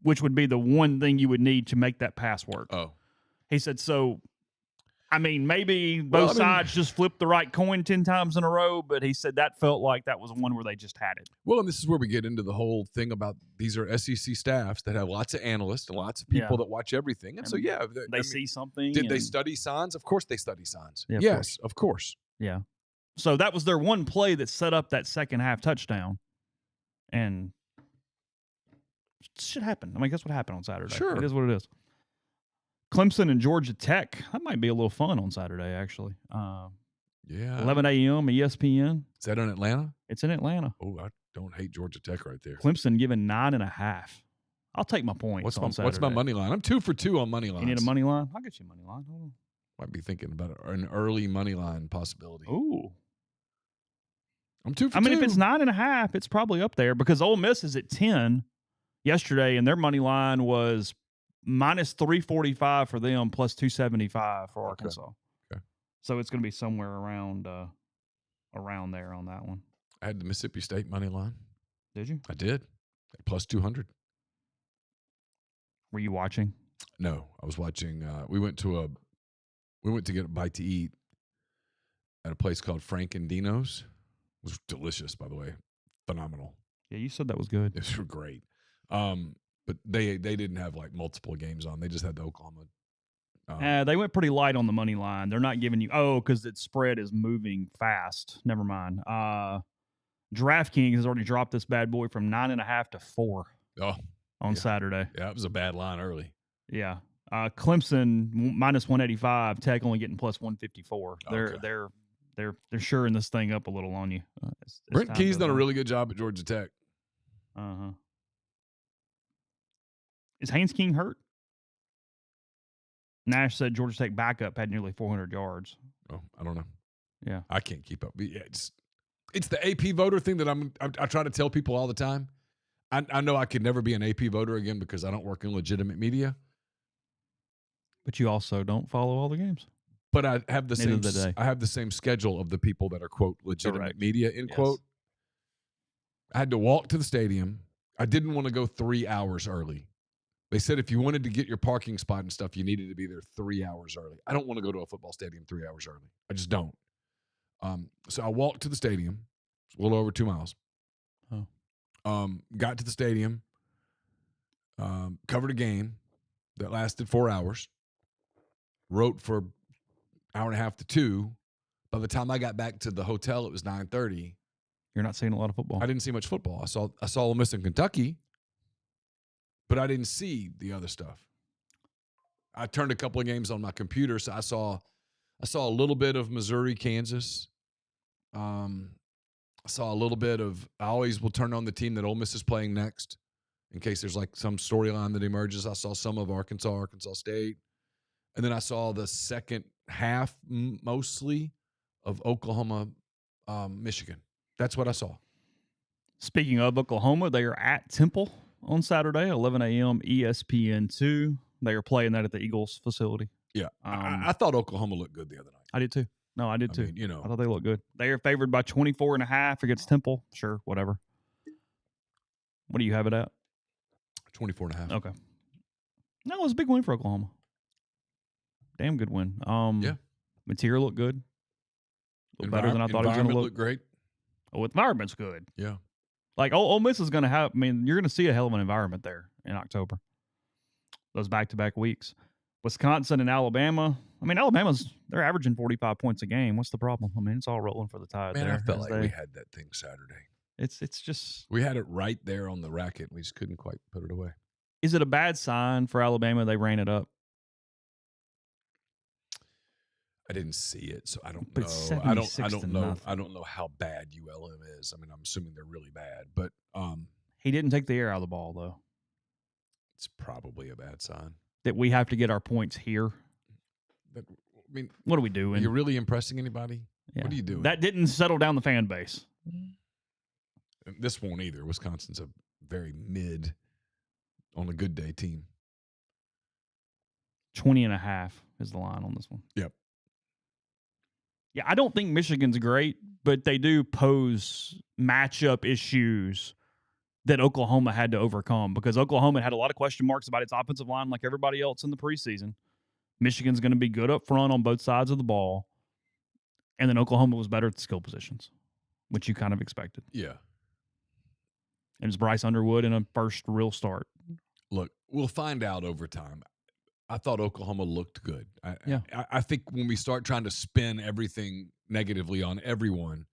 which would be the one thing you would need to make that pass work. Oh. He said, so, I mean, maybe both sides just flipped the right coin 10 times in a row, but he said that felt like that was one where they just had it. Well, and this is where we get into the whole thing about these are SEC staffs that have lots of analysts and lots of people that watch everything. And so, yeah. They see something. Did they study signs? Of course they study signs. Yeah, yes, of course. Yeah. So that was their one play that set up that second half touchdown. And shit happened. I mean, guess what happened on Saturday? Sure. It is what it is. Clemson and Georgia Tech. That might be a little fun on Saturday, actually. 11 a.m. ESPN. Is that in Atlanta? It's in Atlanta. Oh, I don't hate Georgia Tech right there. Clemson given 9.5. I'll take my points on Saturday. What's my money line? I'm 2 for 2 on money lines. You need a money line? I'll get you a money line. Hold on. Might be thinking about an early money line possibility. Ooh. I'm 2 for 2. I mean, if it's 9.5, it's probably up there because Ole Miss is at 10 yesterday, and their money line was minus 345 for them, plus 275 for Arkansas. Okay. So it's going to be somewhere around there on that one. I had the Mississippi State money line. Did you? I did. At plus 200. Were you watching? No, I was watching. We went to get a bite to eat at a place called Frank and Dino's. It was delicious, by the way. Phenomenal. Yeah, you said that was good. It was great. But they didn't have like multiple games on. They just had the Oklahoma. They went pretty light on the money line. They're not giving you because its spread is moving fast. Never mind. DraftKings has already dropped this bad boy from 9.5 to 4 on Saturday. Yeah, it was a bad line early. Yeah. Clemson minus 185. Tech only getting plus 154. They're shoring this thing up a little on you. Brent Key's done a really good job at Georgia Tech. Is Haynes King hurt? Nash said Georgia Tech backup had nearly 400 yards. Oh, I don't know. Yeah, I can't keep up. Yeah, it's the AP voter thing that I try to tell people all the time. I know I could never be an AP voter again because I don't work in legitimate media. But you also don't follow all the games. But I have the same schedule of the people that are, quote, legitimate media, end quote. I had to walk to the stadium. I didn't want to go 3 hours early. They said if you wanted to get your parking spot and stuff, you needed to be there 3 hours early. I don't want to go to a football stadium 3 hours early. I just don't. So I walked to the stadium. It's a little over 2 miles. Got to the stadium. Covered a game that lasted 4 hours. Wrote for an hour and a half to 2. By the time I got back to the hotel, it was 9:30. You're not seeing a lot of football. I didn't see much football. I saw Ole Miss in Kentucky, but I didn't see the other stuff. I turned a couple of games on my computer, so I saw a little bit of Missouri, Kansas. I saw a little bit of. I always will turn on the team that Ole Miss is playing next, in case there's like some storyline that emerges. I saw some of Arkansas State, and then I saw the second half mostly of Oklahoma, Michigan. That's what I saw. Speaking of Oklahoma, they are at Temple on Saturday, 11 a.m. ESPN2. They are playing that at the Eagles facility. Yeah, I thought Oklahoma looked good the other night. I did too. No, I did too. Mean, I thought they looked good. They are favored by 24.5 against Temple. Sure, whatever. What do you have it at? 24.5. Okay. No, it was a big win for Oklahoma. Damn good win. Yeah. Material looked good. Looked better than I thought it was going to look. Looked great. Oh, environment's good. Yeah. Like, Ole Miss is going to have, you're going to see a hell of an environment there in October. Those back-to-back weeks. Wisconsin and Alabama. They're averaging 45 points a game. What's the problem? It's all rolling for the Tide. Man, there, I felt like we had that thing Saturday. It's just. We had it right there on the racket. We just couldn't quite put it away. Is it a bad sign for Alabama they ran it up? I didn't see it, so I don't But know. I don't know. nothing. I don't know how bad ULM is. I'm assuming they're really bad, but He didn't take the air out of the ball, though. it's probably a bad sign. That we have to get our points here. What are we doing? Are you really impressing anybody? Yeah. What are you doing? That didn't settle down the fan base. This won't either. Wisconsin's a very mid, on a good day, team. 20.5 is the line on this one. Yep. Yeah, I don't think Michigan's great, but they do pose matchup issues that Oklahoma had to overcome because Oklahoma had a lot of question marks about its offensive line like everybody else in the preseason. Michigan's going to be good up front on both sides of the ball. And then Oklahoma was better at the skill positions, which you kind of expected. Yeah. And it's Bryce Underwood in a first real start. Look, we'll find out over time. I thought Oklahoma looked good. I think when we start trying to spin everything negatively on everyone,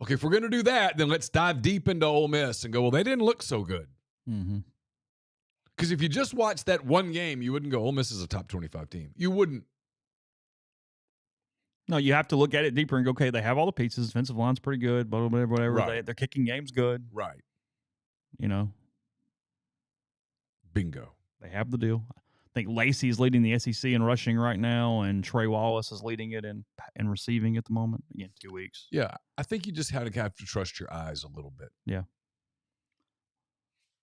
okay, if we're going to do that, then let's dive deep into Ole Miss and go, well, they didn't look so good. Mm-hmm. Because if you just watch that one game, you wouldn't go, Ole Miss is a top 25 team. You wouldn't. No, you have to look at it deeper and go, okay, they have all the pieces. Defensive line's pretty good, whatever. Right. Their kicking game's good. Right. Bingo. They have the deal. I think Lacey's leading the SEC in rushing right now, and Trey Wallace is leading it in receiving at the moment. Again, 2 weeks. Yeah, I think you just have to trust your eyes a little bit. Yeah.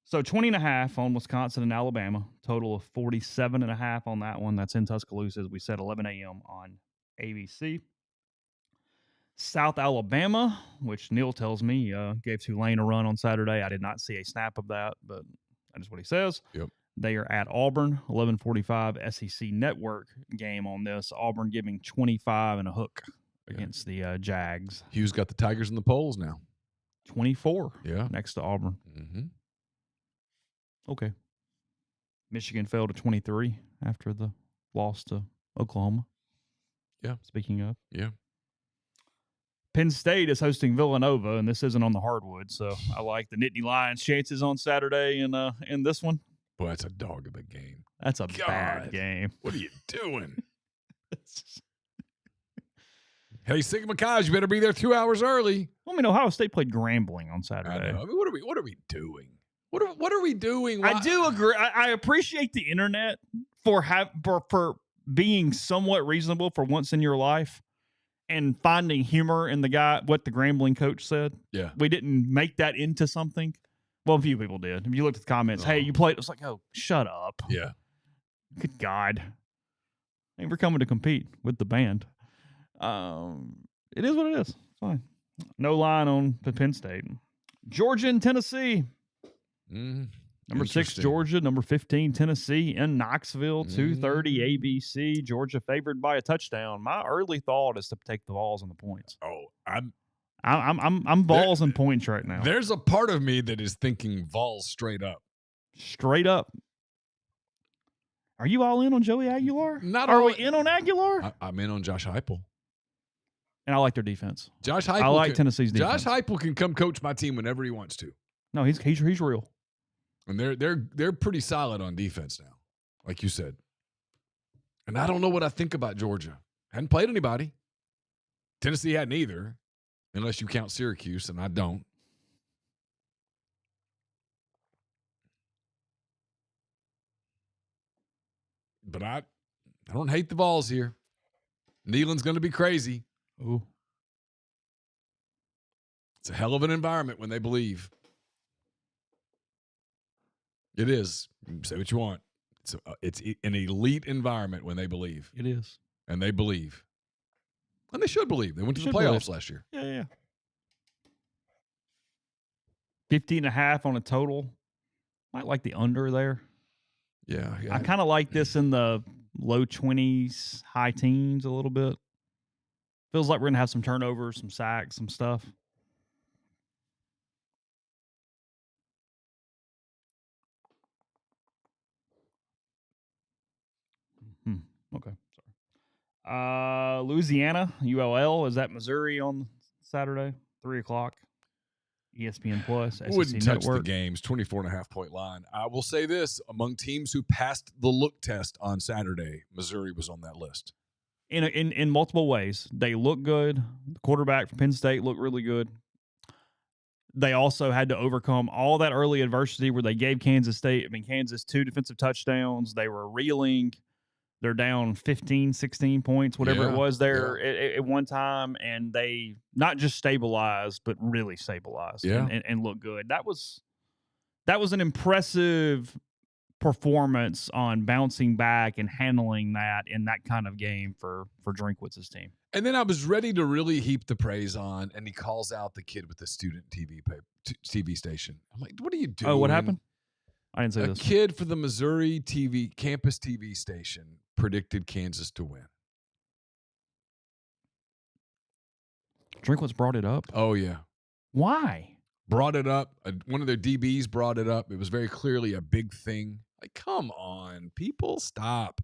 So 20.5 on Wisconsin and Alabama. Total of 47.5 on that one. That's in Tuscaloosa, as we said, 11 a.m. on ABC. South Alabama, which Neal tells me gave Tulane a run on Saturday. I did not see a snap of that, but that is what he says. Yep. They are at Auburn, 11:45 SEC Network game on this. Auburn giving 25 and a hook against the Jags. Hughes got the Tigers in the polls now. 24 Yeah. next to Auburn. Mm-hmm. Okay. Michigan fell to 23 after the loss to Oklahoma. Yeah. Speaking of. Yeah. Penn State is hosting Villanova, and this isn't on the hardwood, so I like the Nittany Lions' chances on Saturday in this one. Boy, that's a dog of a game. That's a bad game. What are you doing? Hey, Sigma Chi, you better be there 2 hours early. Ohio State played Grambling on Saturday. I know. What are we doing? What are we doing? I do agree. I appreciate the internet for being somewhat reasonable for once in your life and finding humor in what the Grambling coach said. Yeah. We didn't make that into something. Well, a few people did. If you looked at the comments, hey, you played. It's like, oh, shut up. Yeah. Good God. Hey, we're coming to compete with the band. It is what it is. Fine. No line on the Penn State. Georgia and Tennessee. Number 6, Interesting. Georgia. Number 15, Tennessee in Knoxville. 2:30 ABC. Georgia favored by a touchdown. My early thought is to take the Vols and the points. Oh, I'm Vols and points right now. There's a part of me that is thinking Vols straight up. Straight up. Are you all in on Joey Aguilar? Not Are all- we in on Aguilar? I'm in on Josh Heupel. And I like their defense. Josh Heupel. I like Tennessee's defense. Josh Heupel can come coach my team whenever he wants to. No, he's real. And they're pretty solid on defense now, like you said. And I don't know what I think about Georgia. Hadn't played anybody. Tennessee hadn't either, unless you count Syracuse, and I don't. But I don't hate the Vols here. Neyland's going to be crazy. Ooh. It's a hell of an environment when they believe. It is. Say what you want. It's an elite environment when they believe. It is. And they believe. And they should believe. They went to the playoffs last year. Yeah. 50.5 on a total. Might like the under there. Yeah. I kind of like this in the low 20s, high teens a little bit. Feels like we're going to have some turnovers, some sacks, some stuff. Okay. Sorry. Louisiana, ULL. Is that Missouri on Saturday? 3:00. ESPN Plus. SEC Wouldn't touch Network. the games. 24.5-point line. I will say this. Among teams who passed the look test on Saturday, Missouri was on that list. In multiple ways. They look good. The quarterback from Penn State looked really good. They also had to overcome all that early adversity where they gave Kansas 2 defensive touchdowns. They were reeling. They're down 15, 16 points, whatever it was there at one time. And they not just stabilized, but really stabilized and look good. That was an impressive performance on bouncing back and handling that in that kind of game for Drinkwitz's team. And then I was ready to really heap the praise on, and he calls out the kid with the student TV station. I'm like, what are you doing? Oh, what happened? I didn't say this. A kid for the Missouri campus TV station predicted Kansas to win. Drinkwitz brought it up? Oh, yeah. Why? Brought it up. One of their DBs brought it up. It was very clearly a big thing. Like, come on, people, stop.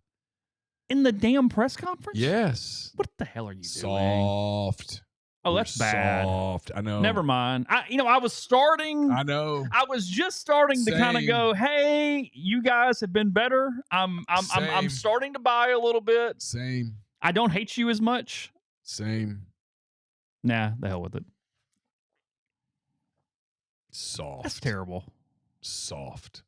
In the damn press conference? Yes. What the hell are you doing? Soft. Oh, that's bad. Soft. I know. Never mind. I was starting. I know. I was just starting to kind of go, hey, you guys have been better. I'm starting to buy a little bit. Same. I don't hate you as much. Same. Nah, the hell with it. Soft. That's terrible. Soft.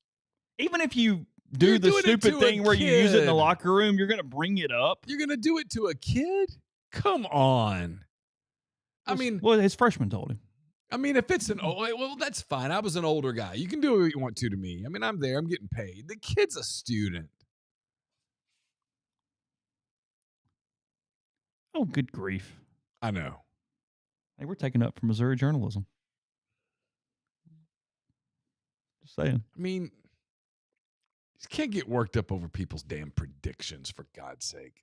Even if you do the stupid thing where you use it in the locker room, you're going to bring it up. You're going to do it to a kid? Come on. Well, his freshman told him. I mean, if it's well, that's fine. I was an older guy. You can do what you want to me. I mean, I'm there. I'm getting paid. The kid's a student. Oh, good grief. I know. Hey, we're taking up for Missouri journalism. Just saying. I mean, you can't get worked up over people's damn predictions, for God's sake.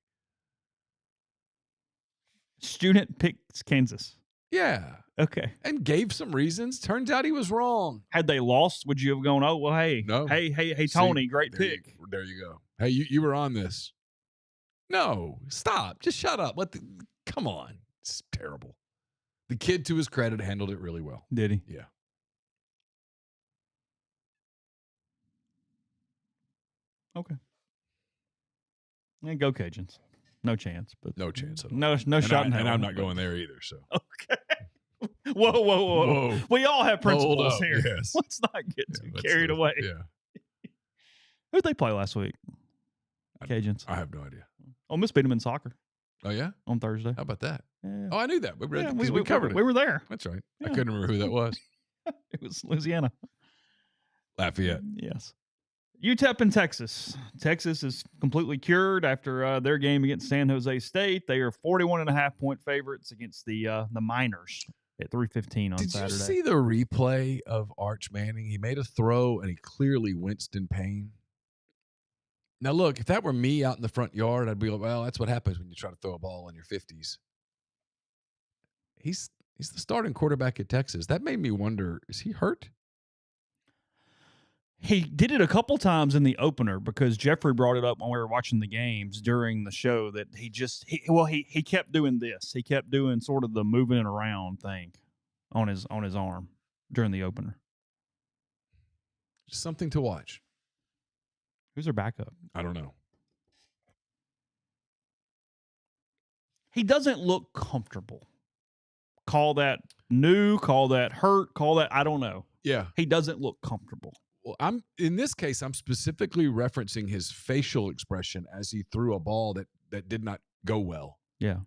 Student picks Kansas. Yeah. Okay. And gave some reasons. Turns out he was wrong. Had they lost, would you have gone, oh, well, hey. No. Hey, Tony, great pick. There you go. Hey, you were on this. No. Stop. Just shut up. Come on. It's terrible. The kid, to his credit, handled it really well. Did he? Yeah. Okay. And go Cajuns. No chance. But no chance at all. No shot in hell. And I'm not going there either. So. Okay. Whoa. We all have principles here. Yes. Let's not get too carried away. Yeah. Who'd they play last week? Cajuns. I have no idea. Ole Miss beat them in soccer. Oh, yeah? On Thursday. How about that? Yeah. Oh, I knew that. We covered it. We were there. That's right. Yeah. I couldn't remember who that was. It was Louisiana. Lafayette. Yes. UTEP in Texas. Texas is completely cured after their game against San Jose State. They are 41.5-point favorites against the Miners at 3:15 on Did Saturday. you see the replay of Arch Manning? He made a throw, and he clearly winced in pain. Now, look, if that were me out in the front yard, I'd be like, well, that's what happens when you try to throw a ball in your 50s. He's the starting quarterback at Texas. That made me wonder, is he hurt? He did it a couple times in the opener because Jeffrey brought it up when we were watching the games during the show that he kept doing this. He kept doing sort of the moving it around thing on his arm during the opener. Just something to watch. Who's their backup? I don't know. He doesn't look comfortable. Call that new, call that hurt, call that, I don't know. Yeah. He doesn't look comfortable. Well, in this case, I'm specifically referencing his facial expression as he threw a ball that did not go well. Yeah.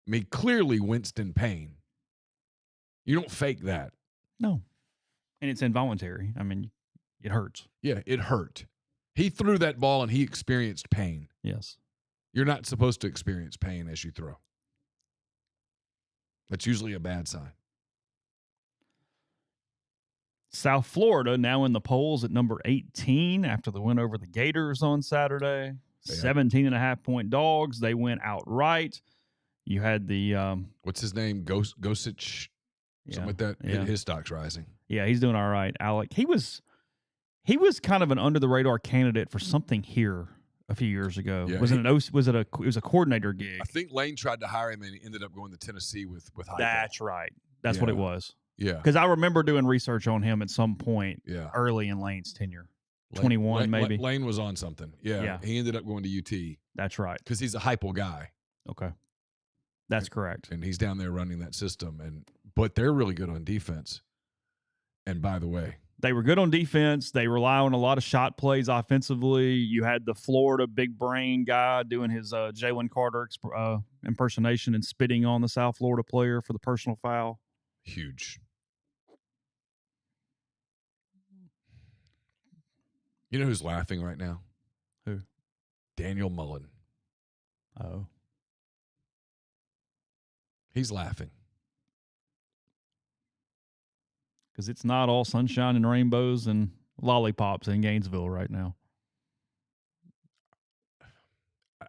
I mean, clearly winced in pain. You don't fake that. No. And it's involuntary. I mean, it hurts. Yeah, it hurt. He threw that ball and he experienced pain. Yes. You're not supposed to experience pain as you throw. That's usually a bad sign. South Florida now in the polls at number 18 after the win over the Gators on Saturday. 17.5-point dogs. They went outright. You had the what's his name? Gosich, something like that. Yeah. His stock's rising. Yeah, he's doing all right. Alec, he was kind of an under the radar candidate for something here a few years ago. Yeah, it was a coordinator gig. I think Lane tried to hire him and he ended up going to Tennessee with Heupel. That's right. That's what it was. Yeah. Because I remember doing research on him at some point early in Lane's tenure. 21 maybe. Lane was on something. Yeah. He ended up going to UT. That's right. Because he's a Heupel guy. Okay. That's correct. And he's down there running that system. But they're really good on defense. And by the way, they were good on defense. They rely on a lot of shot plays offensively. You had the Florida big brain guy doing his Jalen Carter impersonation and spitting on the South Florida player for the personal foul. Huge. You know who's laughing right now? Who? Daniel Mullen. Oh. He's laughing. Because it's not all sunshine and rainbows and lollipops in Gainesville right now.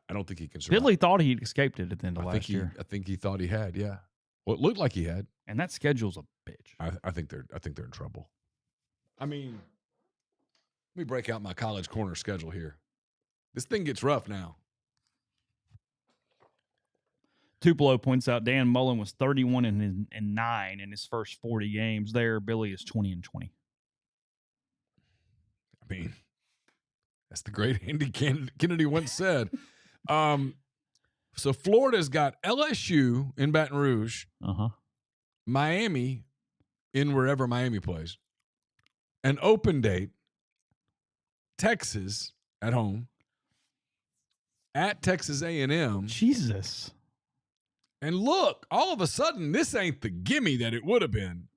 I don't think he can survive. Billy thought he'd escaped it at the end of last year. I think he thought he had, yeah. Well, it looked like he had. And that schedule's a bitch. I think they're in trouble. I mean, let me break out my College Corner schedule here. This thing gets rough now. Tupelo points out Dan Mullen was 31-9 in his first 40 games there. Billy is 20-20. I mean, that's the great Andy Kennedy once said. So Florida's got LSU in Baton Rouge, Miami in wherever Miami plays, an open date, Texas at home, at Texas A&M. Jesus. And look, all of a sudden, this ain't the gimme that it would have been.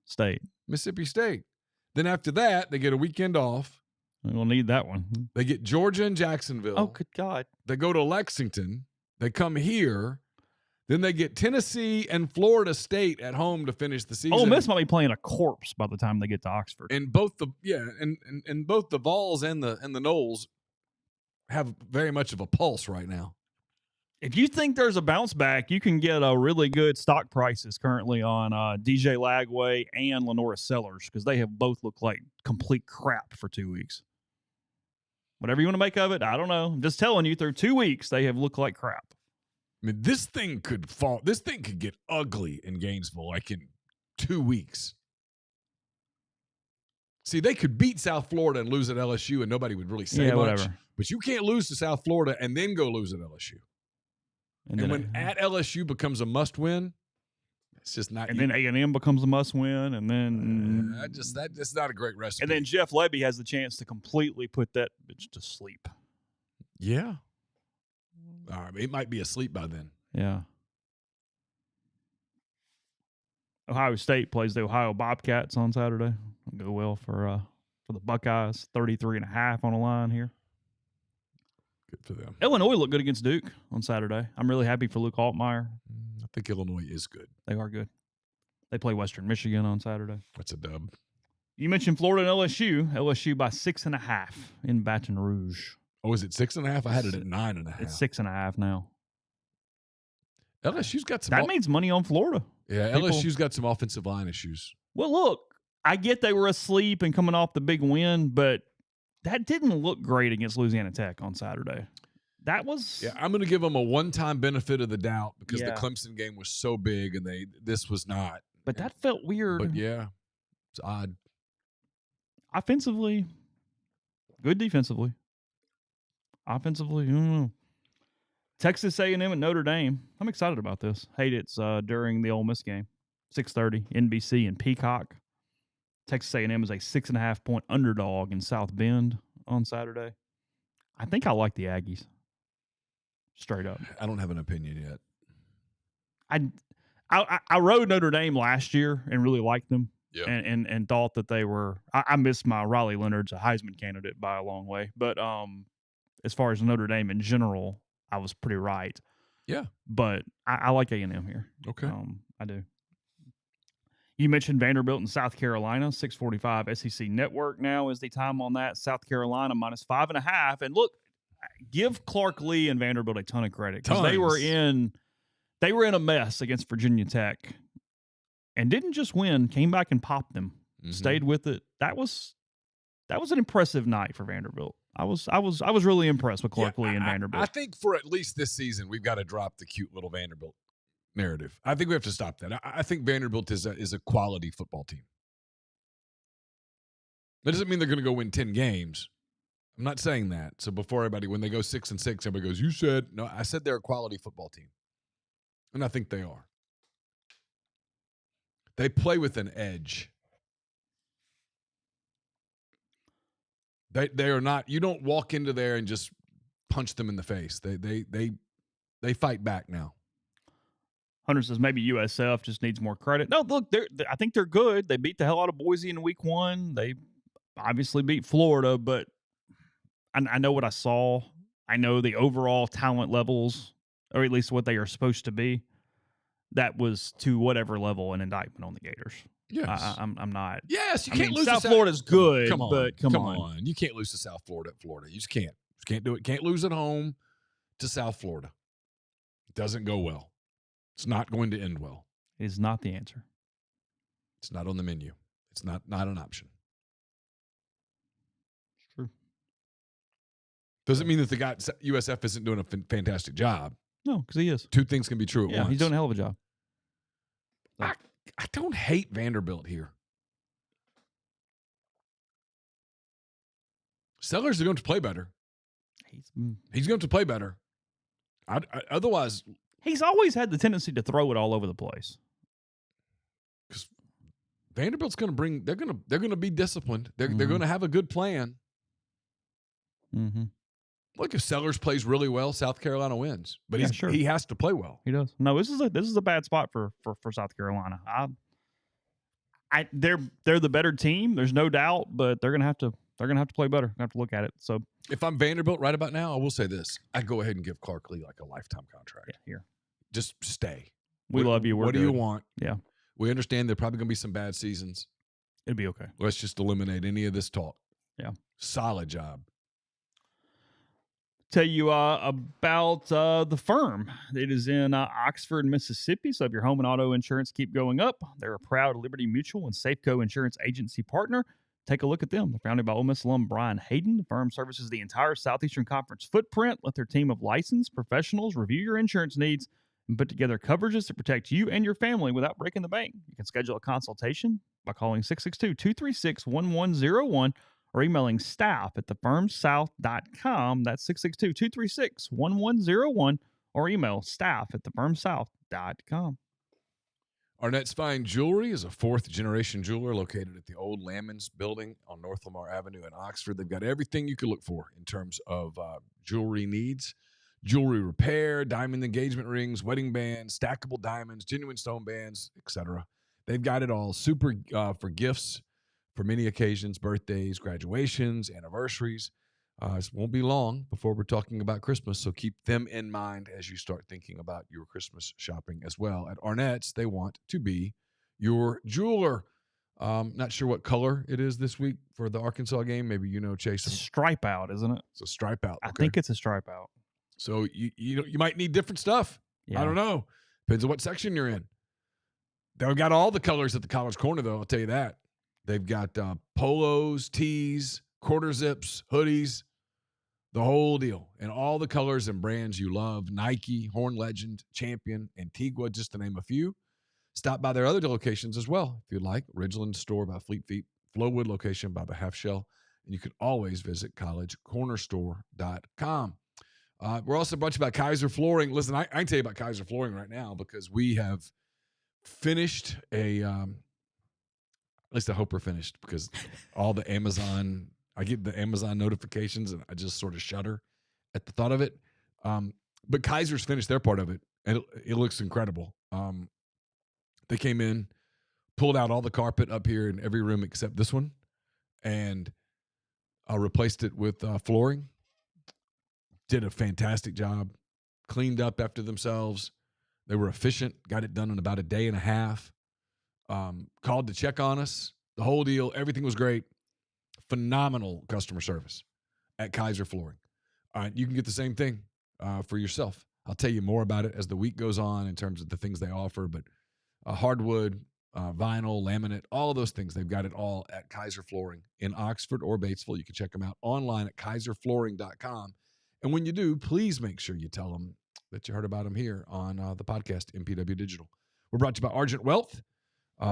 Mississippi State. Then after that, they get a weekend off. We'll need that one. They get Georgia and Jacksonville. Oh, good God. They go to Lexington. They come here. Then they get Tennessee and Florida State at home to finish the season. Ole Miss might be playing a corpse by the time they get to Oxford. And both both the Vols and the Noles have very much of a pulse right now. If you think there's a bounce back, you can get a really good stock prices currently on DJ Lagway and Lenora Sellers because they have both looked like complete crap for 2 weeks. Whatever you want to make of it, I don't know. I'm just telling you, through 2 weeks, they have looked like crap. I mean, this thing could fall. This thing could get ugly in Gainesville like in 2 weeks. See, they could beat South Florida and lose at LSU and nobody would really say much. Whatever. But you can't lose to South Florida and then go lose at LSU. And when at LSU becomes a must-win, it's just not. And then A&M becomes a must-win, and then that's not a great recipe. And then Jeff Lebby has the chance to completely put that bitch to sleep. Yeah. It might be asleep by then. Yeah. Ohio State plays the Ohio Bobcats on Saturday. It'll go well for the Buckeyes. 33.5 on the line here. Good for them. Illinois looked good against Duke on Saturday. I'm really happy for Luke Altmaier. I think Illinois is good. They are good. They play Western Michigan on Saturday. That's a dub. You mentioned Florida and LSU. LSU by 6.5 in Baton Rouge. Oh, is it 6.5? I had it at 9.5. It's 6.5 now. LSU's got some. That means money on Florida. Yeah, LSU's got some offensive line issues. Well, look, I get they were asleep and coming off the big win, but that didn't look great against Louisiana Tech on Saturday. That was. Yeah, I'm going to give them a one-time benefit of the doubt because the Clemson game was so big and this was not. But that felt weird. But yeah, it's odd. Offensively, good defensively. Offensively, I don't know. Texas A&M and Notre Dame. I'm excited about this. It's during the Ole Miss game, 6:30, NBC and Peacock. Texas A&M is a 6.5-point underdog in South Bend on Saturday. I think I like the Aggies. Straight up. I don't have an opinion yet. I rode Notre Dame last year and really liked them. Yeah. And thought that they were – I missed my Riley Leonard's a Heisman candidate by a long way. But as far as Notre Dame in general, I was pretty right. Yeah. But I like A&M here. Okay. I do. You mentioned Vanderbilt in South Carolina, 6:45 SEC Network now is the time on that. South Carolina minus 5.5. And look, give Clark Lee and Vanderbilt a ton of credit because they were in a mess against Virginia Tech. And didn't just win, came back and popped them. Stayed with it. That was an impressive night for Vanderbilt. I was really impressed with Clark Lee and Vanderbilt. I think for at least this season, we've got to drop the cute little Vanderbilt narrative. I think we have to stop that. I think Vanderbilt is a quality football team. That doesn't mean they're going to go win 10 games. I'm not saying that. So before everybody, when they go 6-6, everybody goes, "You said." No, I said they're a quality football team, and I think they are. They play with an edge. They are not. You don't walk into there and just punch them in the face. They fight back now. Hunter says maybe USF just needs more credit. No, look, I think they're good. They beat the hell out of Boise in week 1. They obviously beat Florida, but I know what I saw. I know the overall talent levels, or at least what they are supposed to be. That was to whatever level an indictment on the Gators. Yes. I'm not. Yes, you can't lose. South Florida's good, come on, but come on. You can't lose to South Florida at Florida. You just can't. You can't do it. Can't lose at home to South Florida. It doesn't go well. It's not going to end well. It is not the answer. It's not on the menu. It's not an option. It's true. Doesn't mean that the guy USF isn't doing a fantastic job. No, because he is. Two things can be true at once. He's doing a hell of a job. So. I don't hate Vanderbilt here. Sellers are going to play better. He's going to play better. Otherwise, he's always had the tendency to throw it all over the place. Because Vanderbilt's going to bring. They're going to be disciplined. They're going to have a good plan. Mm-hmm. Look, if Sellers plays really well, South Carolina wins. But he has to play well. He does. No, this is a bad spot for South Carolina. They're the better team. There's no doubt, but they're gonna have to play better. Gonna have to look at it. So if I'm Vanderbilt right about now, I will say this: I'd go ahead and give Clark Lee like a lifetime contract. Yeah, here. Just stay. We love you. What do you want? Yeah. We understand there are probably gonna be some bad seasons. It'd be okay. Let's just eliminate any of this talk. Yeah. Solid job. Tell you about the firm. It is in Oxford, Mississippi. So if your home and auto insurance keep going up, they're a proud Liberty Mutual and Safeco insurance agency partner. Take a look at them. They're founded by Ole Miss alum Brian Hayden. The firm services the entire Southeastern Conference footprint. Let their team of licensed professionals review your insurance needs and put together coverages to protect you and your family without breaking the bank. You can schedule a consultation by calling 662-236-1101 or emailing staff@thefirmsouth.com. That's 662-236-1101 or email staff@thefirmsouth.com. Arnett's Fine Jewelry is a fourth-generation jeweler located at the old Lamons building on North Lamar Avenue in Oxford. They've got everything you could look for in terms of jewelry needs, jewelry repair, diamond engagement rings, wedding bands, stackable diamonds, genuine stone bands, etc. They've got it all. Super for gifts for many occasions, birthdays, graduations, anniversaries. It won't be long before we're talking about Christmas, so keep them in mind as you start thinking about your Christmas shopping as well. At Arnett's, they want to be your jeweler. Not sure what color it is this week for the Arkansas game. Maybe Chase. It's a stripe out, isn't it? It's a stripe out. I think it's a stripe out. So you might need different stuff. Yeah. I don't know. Depends on what section you're in. They've got all the colors at the College Corner, though. I'll tell you that. They've got polos, tees, quarter zips, hoodies, the whole deal, and all the colors and brands you love: Nike, Horn Legend, Champion, Antigua, just to name a few. Stop by their other locations as well, if you'd like. Ridgeland store by Fleet Feet, Flowwood location by the Half Shell, and you can always visit collegecornerstore.com. We're also brought to you by Kaiser Flooring. Listen, I can tell you about Kaiser Flooring right now because we have finished at least I hope we're finished, because all the Amazon, I get the Amazon notifications and I just sort of shudder at the thought of it. But Kaiser's finished their part of it, and it looks incredible. They came in, pulled out all the carpet up here in every room except this one, and replaced it with flooring. Did a fantastic job, cleaned up after themselves. They were efficient, got it done in about a day and a half. Called to check on us, the whole deal. Everything was great. Phenomenal customer service at Kaiser Flooring. You can get the same thing for yourself. I'll tell you more about it as the week goes on in terms of the things they offer, but hardwood, vinyl, laminate, all of those things, they've got it all at Kaiser Flooring in Oxford or Batesville. You can check them out online at kaiserflooring.com. And when you do, please make sure you tell them that you heard about them here on the podcast, MPW Digital. We're brought to you by Argent Wealth.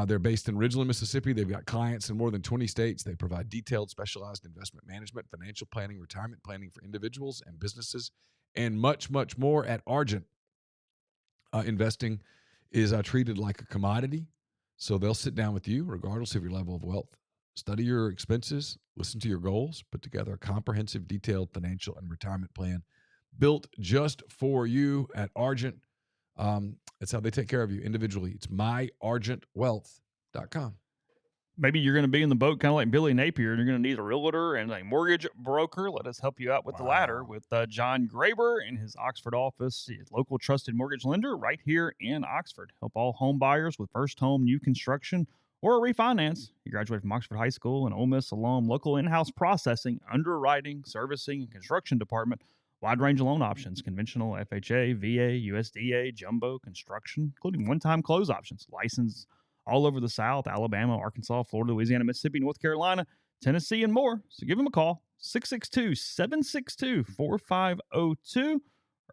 They're based in Ridgeland, Mississippi. They've got clients in more than 20 states. They provide detailed, specialized investment management, financial planning, retirement planning for individuals and businesses, and much, much more at Argent. Investing is treated like a commodity, so they'll sit down with you regardless of your level of wealth, study your expenses, listen to your goals, put together a comprehensive, detailed financial and retirement plan built just for you at Argent. That's how they take care of you individually. It's myargentwealth.com. Maybe you're going to be in the boat kind of like Billy Napier, and you're going to need a realtor and a mortgage broker. Let us help you out with the latter with John Graber in his Oxford office, his local trusted mortgage lender right here in Oxford. Help all home buyers with first home, new construction, or a refinance. He graduated from Oxford High School, an Ole Miss alum, local in-house processing, underwriting, servicing, and construction department. Wide range of loan options: conventional, FHA, VA, USDA, jumbo, construction, including one-time close options. Licensed all over the South: Alabama, Arkansas, Florida, Louisiana, Mississippi, North Carolina, Tennessee, and more. So give him a call, 662-762-4502, or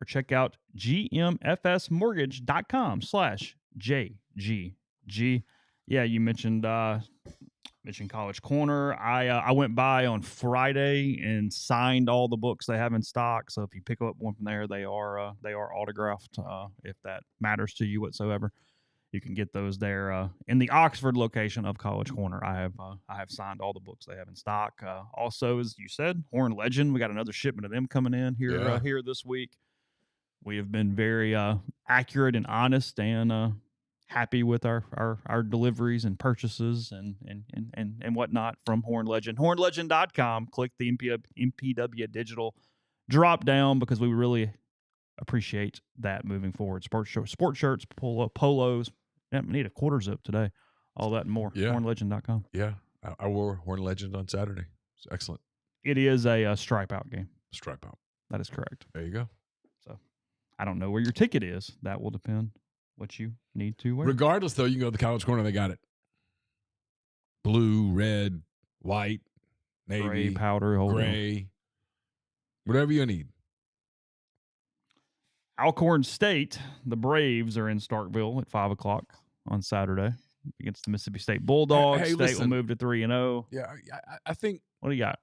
check out gmfsmortgage.com/JGG. Yeah, you mentioned College Corner. I went by on Friday and signed all the books they have in stock. So if you pick up one from there, they are autographed. If that matters to you whatsoever, you can get those there in the Oxford location of College Corner. I have signed all the books they have in stock. Also, as you said, Horn Legend. We got another shipment of them coming in here this week. We have been very accurate and honest and happy with our deliveries and purchases and whatnot from Horn Legend. HornLegend.com. Click the MPW Digital drop down because we really appreciate that moving forward. Sport shirts, polos. Yeah, I need a quarter zip today. All that and more. Yeah. HornLegend.com. Yeah, I wore Horn Legend on Saturday. It's excellent. It is a stripe out game. Stripe out. That is correct. There you go. So I don't know where your ticket is. That will depend what you need to wear. Regardless, though, you can go to the College Corner. They got it. Blue, red, white, navy, gray, powder, gray, whatever you need. Alcorn State, the Braves are in Starkville at 5 o'clock on Saturday against the Mississippi State Bulldogs. Hey, State listen, will move to 3-0. Yeah, I think. What do you got?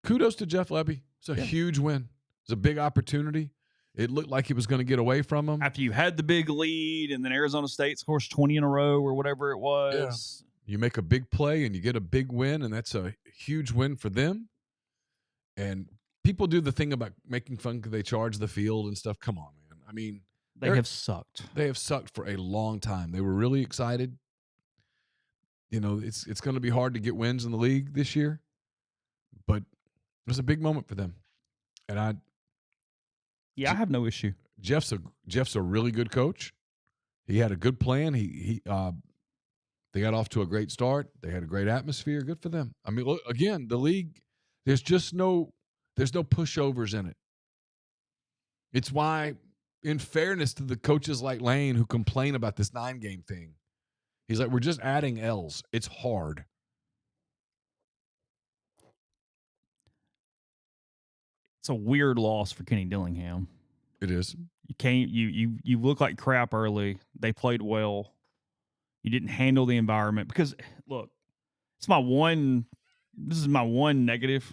Kudos to Jeff Lebby. It's a huge win. It's a big opportunity. It looked like he was going to get away from him. After you had the big lead, and then Arizona State scores 20 in a row or whatever it was. Yeah. You make a big play and you get a big win, and that's a huge win for them. And people do the thing about making fun because they charge the field and stuff. Come on, man. I mean, they have sucked. They have sucked for a long time. They were really excited. You know, it's going to be hard to get wins in the league this year, but it was a big moment for them. And I have no issue. Jeff's a really good coach. He had a good plan. They got off to a great start. They had a great atmosphere. Good for them. I mean, look, again, the league, there's no pushovers in it. It's why, in fairness to the coaches like Lane who complain about this 9-game thing, he's like, we're just adding L's. It's hard. It's a weird loss for Kenny Dillingham. It is. You look like crap early. They played well. You didn't handle the environment because look, this is my one negative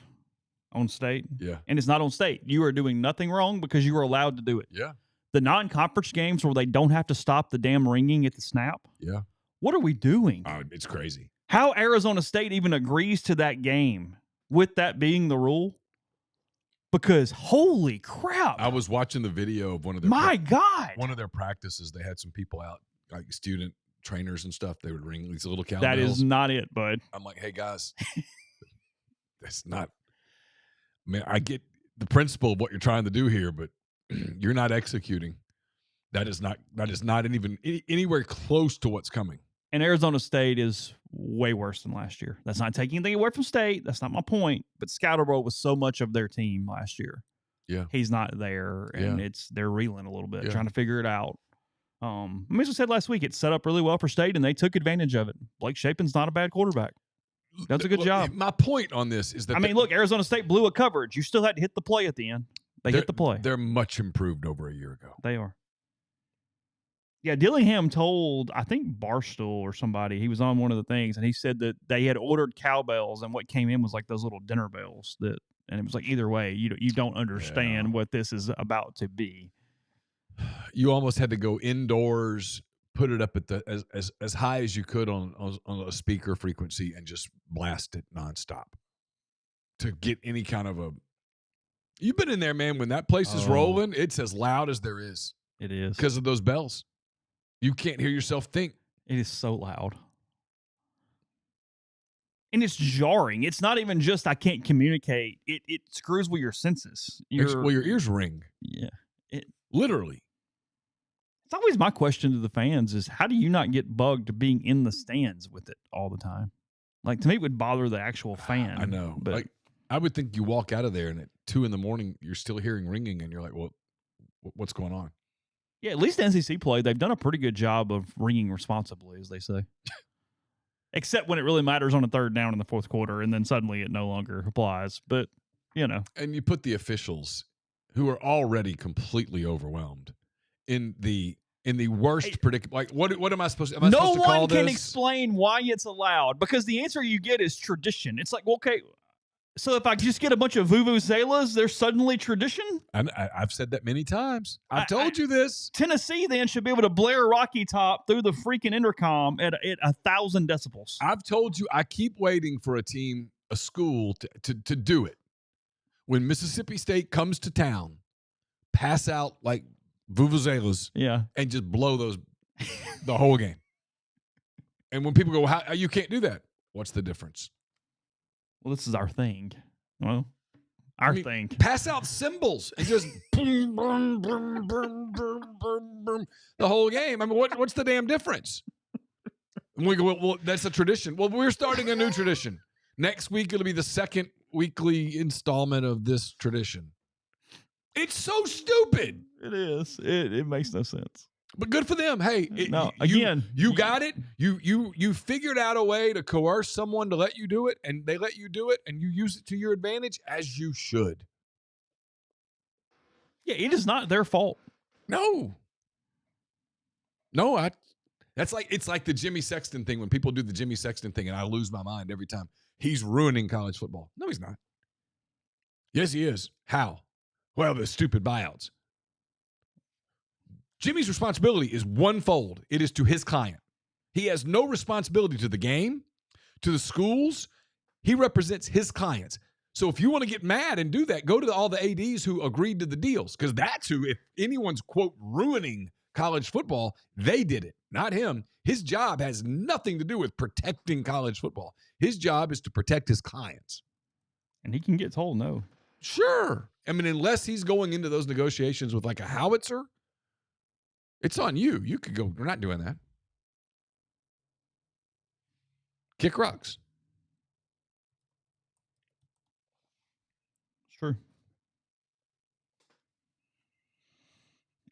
on State. Yeah. And it's not on State. You are doing nothing wrong because you were allowed to do it. Yeah. The non-conference games where they don't have to stop the damn ringing at the snap. Yeah. What are we doing? It's crazy. How Arizona State even agrees to that game with that being the rule? Because holy crap. I was watching the video of one of their practices. They had some people out, like student trainers and stuff. They would ring these little cowbells. That is not it, bud. I'm like, hey guys, that's not. I mean, I get the principle of what you're trying to do here, but you're not executing. That is not even anywhere close to what's coming. And Arizona State is way worse than last year. That's not taking anything away from State. That's not my point. But Scatterbo was so much of their team last year. Yeah. He's not there, and they're reeling a little bit, Yeah. trying to figure it out. As I said last week, it's set up really well for State, and they took advantage of it. Blake Shapen's not a bad quarterback. Does a good job. My point on this is that look, Arizona State blew a coverage. You still had to hit the play at the end. They hit the play. They're much improved over a year ago. They are. Yeah, Dillingham told, I think Barstool or somebody, he was on one of the things, and he said that they had ordered cowbells, and what came in was like those little dinner bells and it was like either way, you don't understand what this is about to be. You almost had to go indoors, put it up at as high as you could on a speaker frequency, and just blast it nonstop to get any kind of a. You've been in there, man. When that place is rolling, it's as loud as there is. It is because of those bells. You can't hear yourself think. It is so loud. And it's jarring. It's not even just I can't communicate. It screws with your senses. Your ears ring. Yeah. Literally. It's always my question to the fans is how do you not get bugged being in the stands with it all the time? Like, to me, it would bother the actual fan. I know. But like, I would think you walk out of there and at 2 a.m, you're still hearing ringing and you're like, well, what's going on? Yeah, at least NCC play, they've done a pretty good job of ringing responsibly, as they say. Except when it really matters on a third down in the fourth quarter, and then suddenly it no longer applies. But, And you put the officials, who are already completely overwhelmed, in the worst predicament. Like, what am I supposed to? No one can explain why it's allowed, because the answer you get is tradition. It's like, okay, so if I just get a bunch of vuvuzelas, they're suddenly tradition? I've said that many times. I've told you this. Tennessee then should be able to blare Rocky Top through the freaking intercom at 1,000 decibels. I've told you, I keep waiting for a school to do it. When Mississippi State comes to town, pass out like vuvuzelas, and just blow those the whole game. And when people go, how you can't do that? What's the difference? Well, this is our thing. Well, our thing. Pass out cymbals and just boom, boom, boom, boom, boom, boom, boom, the whole game. I mean, what's the damn difference? And we go, well, that's a tradition. Well, we're starting a new tradition. Next week, it'll be the second weekly installment of this tradition. It's so stupid. It is. It makes no sense. But good for them. Hey, you got it. You figured out a way to coerce someone to let you do it, and they let you do it, and you use it to your advantage, as you should. Yeah, it is not their fault. No, it's like the Jimmy Sexton thing. When people do the Jimmy Sexton thing, and I lose my mind every time. He's ruining college football. No, he's not. Yes, he is. How? Well, the stupid buyouts. Jimmy's responsibility is onefold. It is to his client. He has no responsibility to the game, to the schools. He represents his clients. So if you want to get mad and do that, go to all the ADs who agreed to the deals, because that's who, if anyone's, quote, ruining college football, they did it, not him. His job has nothing to do with protecting college football. His job is to protect his clients. And he can get told no. Sure. I mean, unless he's going into those negotiations with like a howitzer, It's on you. You could go, we're not doing that. Kick rocks. It's true.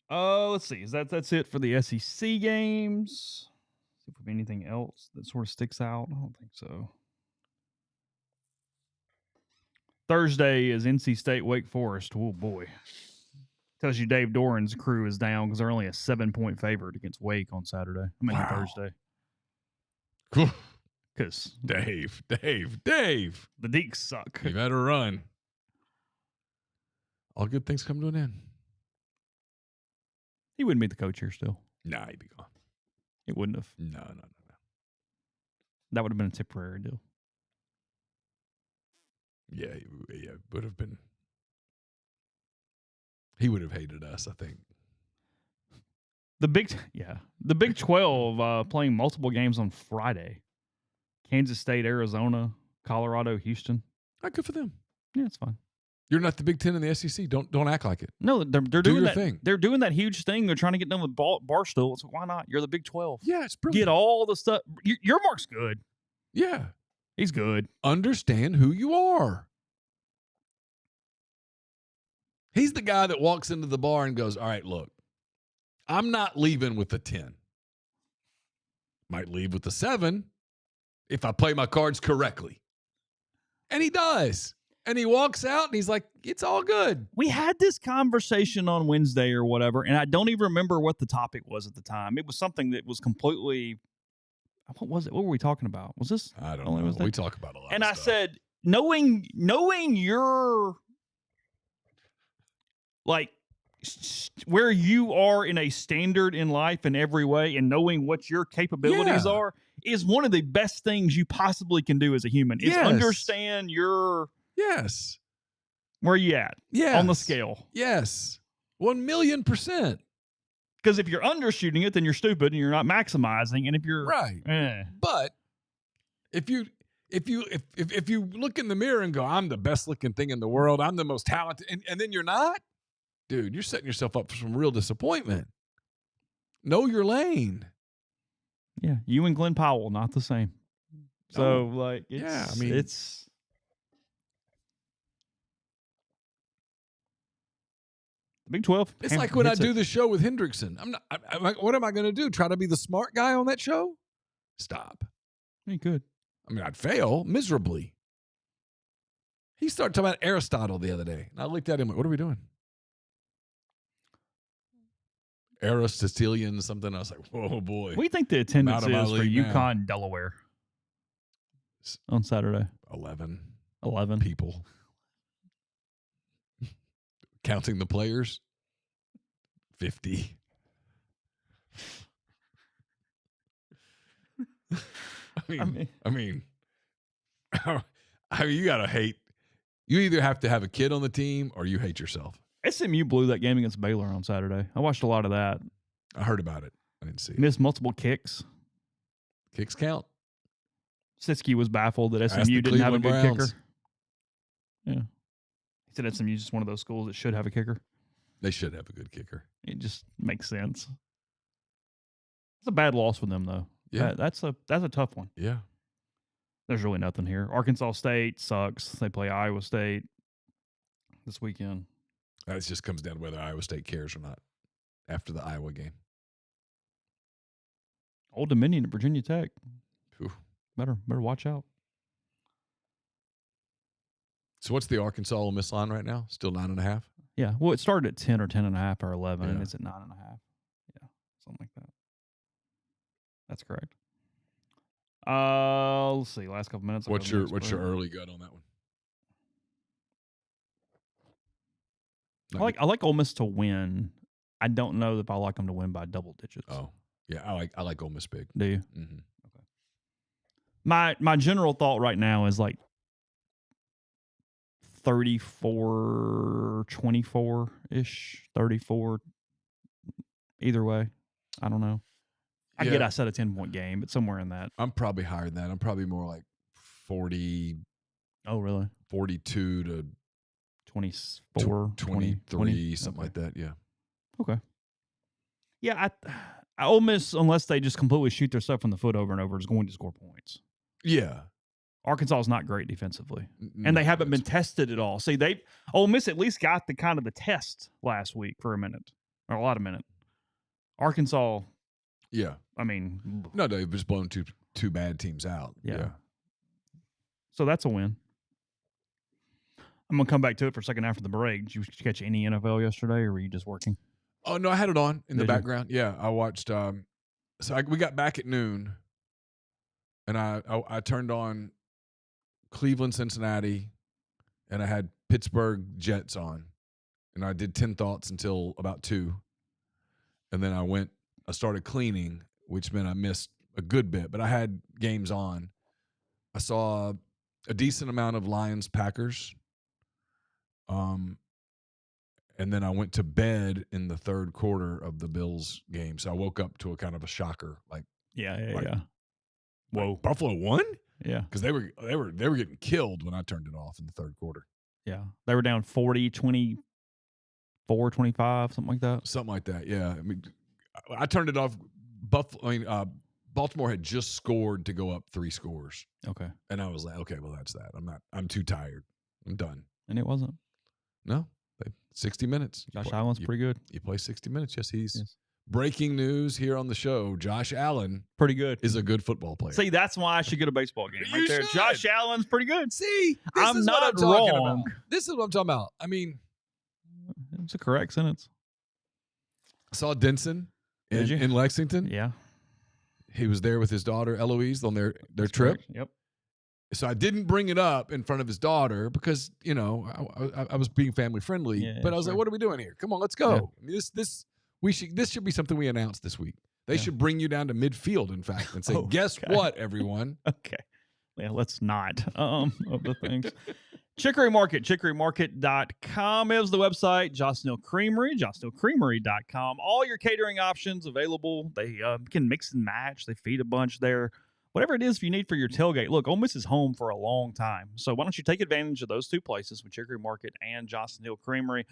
Let's see. That's it for the SEC games? See if we have anything else that sort of sticks out. I don't think so. Thursday is NC State Wake Forest. Oh boy. Tells you Dave Doran's crew is down because they're only a 7-point favorite against Wake on Saturday. Wow. Thursday. Because Dave. The Deeks suck. You better run. All good things come to an end. He wouldn't be the coach here still. Nah, he'd be gone. It wouldn't have. No. That would have been a temporary deal. Yeah, would have been. He would have hated us, I think. The Big 12 playing multiple games on Friday. Kansas State, Arizona, Colorado, Houston. Good for them. Yeah, it's fine. You're not the Big Ten in the SEC. Don't act like it. No, they're Do doing your that thing. They're doing that huge thing. They're trying to get done with Barstool. So why not? You're the Big 12. Yeah, it's brilliant. Get all the stuff. Your Mark's good. Yeah. He's good. Understand who you are. He's the guy that walks into the bar and goes, all right, look, I'm not leaving with a 10. Might leave with a 7 if I play my cards correctly. And he does. And he walks out and he's like, it's all good. We had this conversation on Wednesday or whatever, and I don't even remember what the topic was at the time. It was something that was completely, what was it? What were we talking about? Was this? I don't know. We talk about a lot and of I stuff. said, knowing your, like, where you are in a standard in life in every way and knowing what your capabilities are is one of the best things you possibly can do as a human is understand your where you at on the scale. Yes. 1,000,000%. Because if you're undershooting it, then you're stupid and you're not maximizing. And if you're but if you look in the mirror and go, I'm the best looking thing in the world, I'm the most talented, and then you're not, dude, you're setting yourself up for some real disappointment. Know your lane. Yeah, you and Glenn Powell, not the same. So, it's the Big 12. It's like when I do the show with Hendrickson. What am I going to do? Try to be the smart guy on that show? Stop. You could. I mean, I'd fail miserably. He started talking about Aristotle the other day. And I looked at him like, what are we doing? Aristotelian something. I was like, whoa, boy. What do you think the attendance is for UConn, Delaware on Saturday? 11 people. Counting the players, 50. I mean, you gotta hate. You either have to have a kid on the team or you hate yourself. SMU blew that game against Baylor on Saturday. I watched a lot of that. I heard about it. I didn't see it. Missed multiple kicks. Kicks count. Siski was baffled that SMU didn't have a good kicker. Yeah. He said SMU is just one of those schools that should have a kicker. They should have a good kicker. It just makes sense. It's a bad loss for them, though. Yeah. That's a tough one. Yeah. There's really nothing here. Arkansas State sucks. They play Iowa State this weekend. That just comes down to whether Iowa State cares or not after the Iowa game. Old Dominion at Virginia Tech. Whew. Better watch out. So what's the Arkansas Ole Miss line right now? Still 9.5? Yeah. Well, it started at 10 or 10.5 or 11, and it's at 9.5. Yeah, something like that. That's correct. Let's see. Last couple minutes. What's your early gut on that one? I like Ole Miss to win. I don't know if I like them to win by double digits. Oh, yeah. I like Ole Miss big. Do you? Mm-hmm. Okay. My general thought right now is like 34-24-ish, 34. Either way, I don't know. I get I said a 10-point game, but somewhere in that. I'm probably higher than that. I'm probably more like 40. Oh, really? 42 to 24, 23, 20, something like that. Yeah. Okay. Yeah, Ole Miss, unless they just completely shoot their stuff in the foot over and over, is going to score points. Yeah. Arkansas is not great defensively, and they No, haven't been tested at all. See, Ole Miss at least got the kind of the test last week for a minute or a lot of minute. Arkansas, yeah. I mean, No, they've just blown two bad teams out. Yeah. So that's a win. I'm gonna come back to it for a second after the break. Did you catch any NFL yesterday, or were you just working? Oh no, I had it on in the Did you? background. Yeah, I watched. We got back at noon, and I turned on Cleveland, Cincinnati, and I had Pittsburgh Jets on, and I did 10 thoughts until about 2, and then I started cleaning, which meant I missed a good bit, but I had games on. I saw a decent amount of Lions Packers. And then I went to bed in the third quarter of the Bills game. So I woke up to a kind of a shocker. Yeah. Whoa. Buffalo won? Yeah. Because they were getting killed when I turned it off in the third quarter. Yeah. They were down 40, 24, 25, something like that. Something like that, yeah. I mean, I turned it off. Baltimore had just scored to go up 3 scores. Okay. And I was like, okay, well, that's that. I'm too tired. I'm done. And it wasn't. No. 60 minutes. Josh Allen's pretty good. You play 60 minutes. Yes. Breaking news here on the show. Josh Allen pretty good. Is a good football player. See, that's why I should get a baseball game right there. Should. Josh Allen's pretty good. See, I'm not wrong. This is what I'm talking about. I mean, it's a correct sentence. I saw Denson in Lexington. Yeah. He was there with his daughter Eloise on their trip. Correct. Yep. So I didn't bring it up in front of his daughter because, I was being family friendly. Yeah, but I was like, what are we doing here? Come on, let's go. Yeah. I mean, this should be something we announce this week. They should bring you down to midfield, in fact, and say, guess what, everyone? Okay. Yeah, let's not of the things. Chicory Market, chicorymarket.com is the website. Joss Neal Creamery, jossnealcreamery.com. All your catering options available. They can mix and match. They feed a bunch there. Whatever it is you need for your tailgate. Look, Ole Miss is home for a long time. So why don't you take advantage of those 2 places with Chicory Market and Joss Neal Creamery.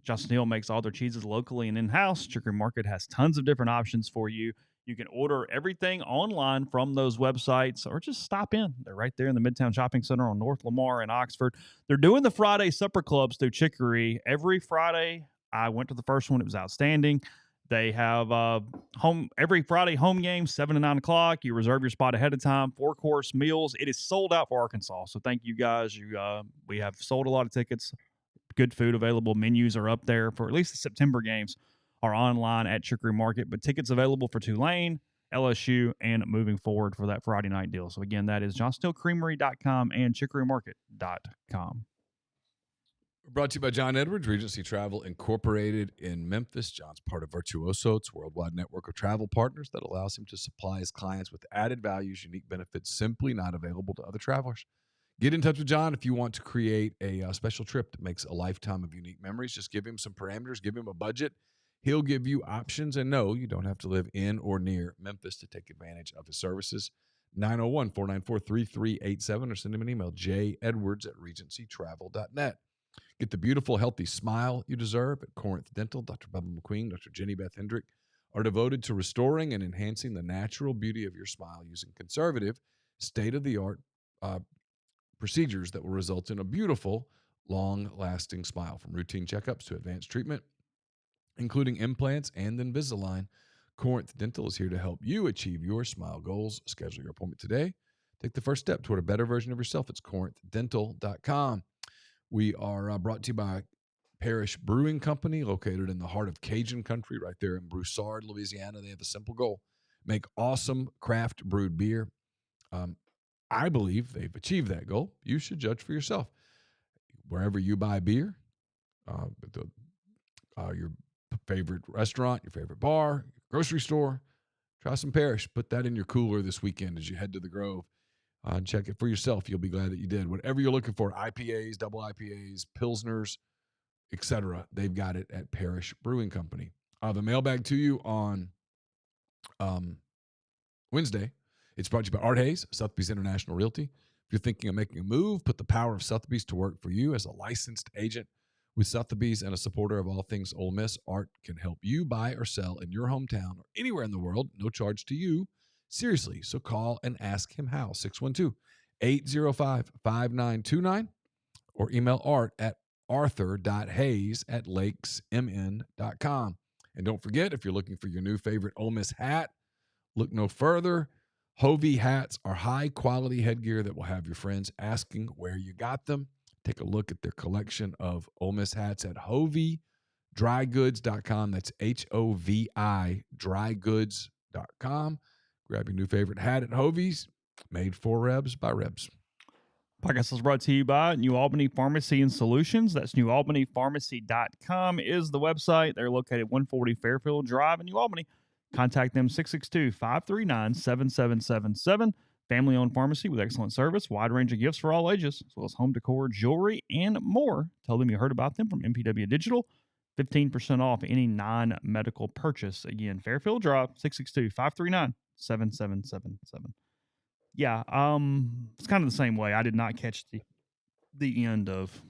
Joss Neal makes all their cheeses locally and in-house. Chicory Market has tons of different options for you. You can order everything online from those websites or just stop in. They're right there in the Midtown Shopping Center on North Lamar in Oxford. They're doing the Friday supper clubs through Chicory every Friday. I went to the first one. It was outstanding. They have every Friday home game, 7 to 9 o'clock. You reserve your spot ahead of time, 4-course meals. It is sold out for Arkansas. So thank you guys. We have sold a lot of tickets. Good food available. Menus are up there for at least the September games are online at Chicory Market. But tickets available for Tulane, LSU, and moving forward for that Friday night deal. So again, that is jossnealcreamery.com and chicorymarket.com. Brought to you by John Edwards, Regency Travel Incorporated in Memphis. John's part of Virtuoso. It's a worldwide network of travel partners that allows him to supply his clients with added values, unique benefits simply not available to other travelers. Get in touch with John if you want to create a special trip that makes a lifetime of unique memories. Just give him some parameters, give him a budget. He'll give you options. And no, you don't have to live in or near Memphis to take advantage of his services. 901-494-3387 or send him an email, jedwards@regencytravel.net. Get the beautiful, healthy smile you deserve at Corinth Dental. Dr. Bubba McQueen, Dr. Jenny Beth Hendrick are devoted to restoring and enhancing the natural beauty of your smile using conservative, state-of-the-art procedures that will result in a beautiful, long-lasting smile. From routine checkups to advanced treatment, including implants and Invisalign, Corinth Dental is here to help you achieve your smile goals. Schedule your appointment today. Take the first step toward a better version of yourself. It's corinthdental.com. We are brought to you by Parish Brewing Company, located in the heart of Cajun country, right there in Broussard, Louisiana. They have a simple goal: make awesome craft brewed beer. I believe they've achieved that goal. You should judge for yourself. Wherever you buy beer, your favorite restaurant, your favorite bar, your grocery store, try some Parish. Put that in your cooler this weekend as you head to the Grove. And check it for yourself. You'll be glad that you did. Whatever you're looking for, IPAs, double IPAs, Pilsners, etc., they've got it at Parish Brewing Company. I have a mailbag to you on Wednesday. It's brought to you by Art Hayes, Sotheby's International Realty. If you're thinking of making a move, put the power of Sotheby's to work for you as a licensed agent With Sotheby's and a supporter of all things Ole Miss, Art can help you buy or sell in your hometown or anywhere in the world. No charge to you. Seriously, so call and ask him how. 612-805-5929 or email Art at arthur.hayes@lakesmn.com. And don't forget, if you're looking for your new favorite Ole Miss hat, look no further. Hovey hats are high-quality headgear that will have your friends asking where you got them. Take a look at their collection of Ole Miss hats at hoveydrygoods.com. That's HOVI drygoods.com. Grab your new favorite hat at Hovey's, made for Rebs by Rebs. Podcast is brought to you by New Albany Pharmacy and Solutions. That's newalbanypharmacy.com is the website. They're located 140 Fairfield Drive in New Albany. Contact them 662-539-7777. Family-owned pharmacy with excellent service, wide range of gifts for all ages, as well as home decor, jewelry, and more. Tell them you heard about them from MPW Digital. 15% off any non-medical purchase. Again, Fairfield Drive, 662-539-7777. Yeah, it's kind of the same way. I did not catch the end of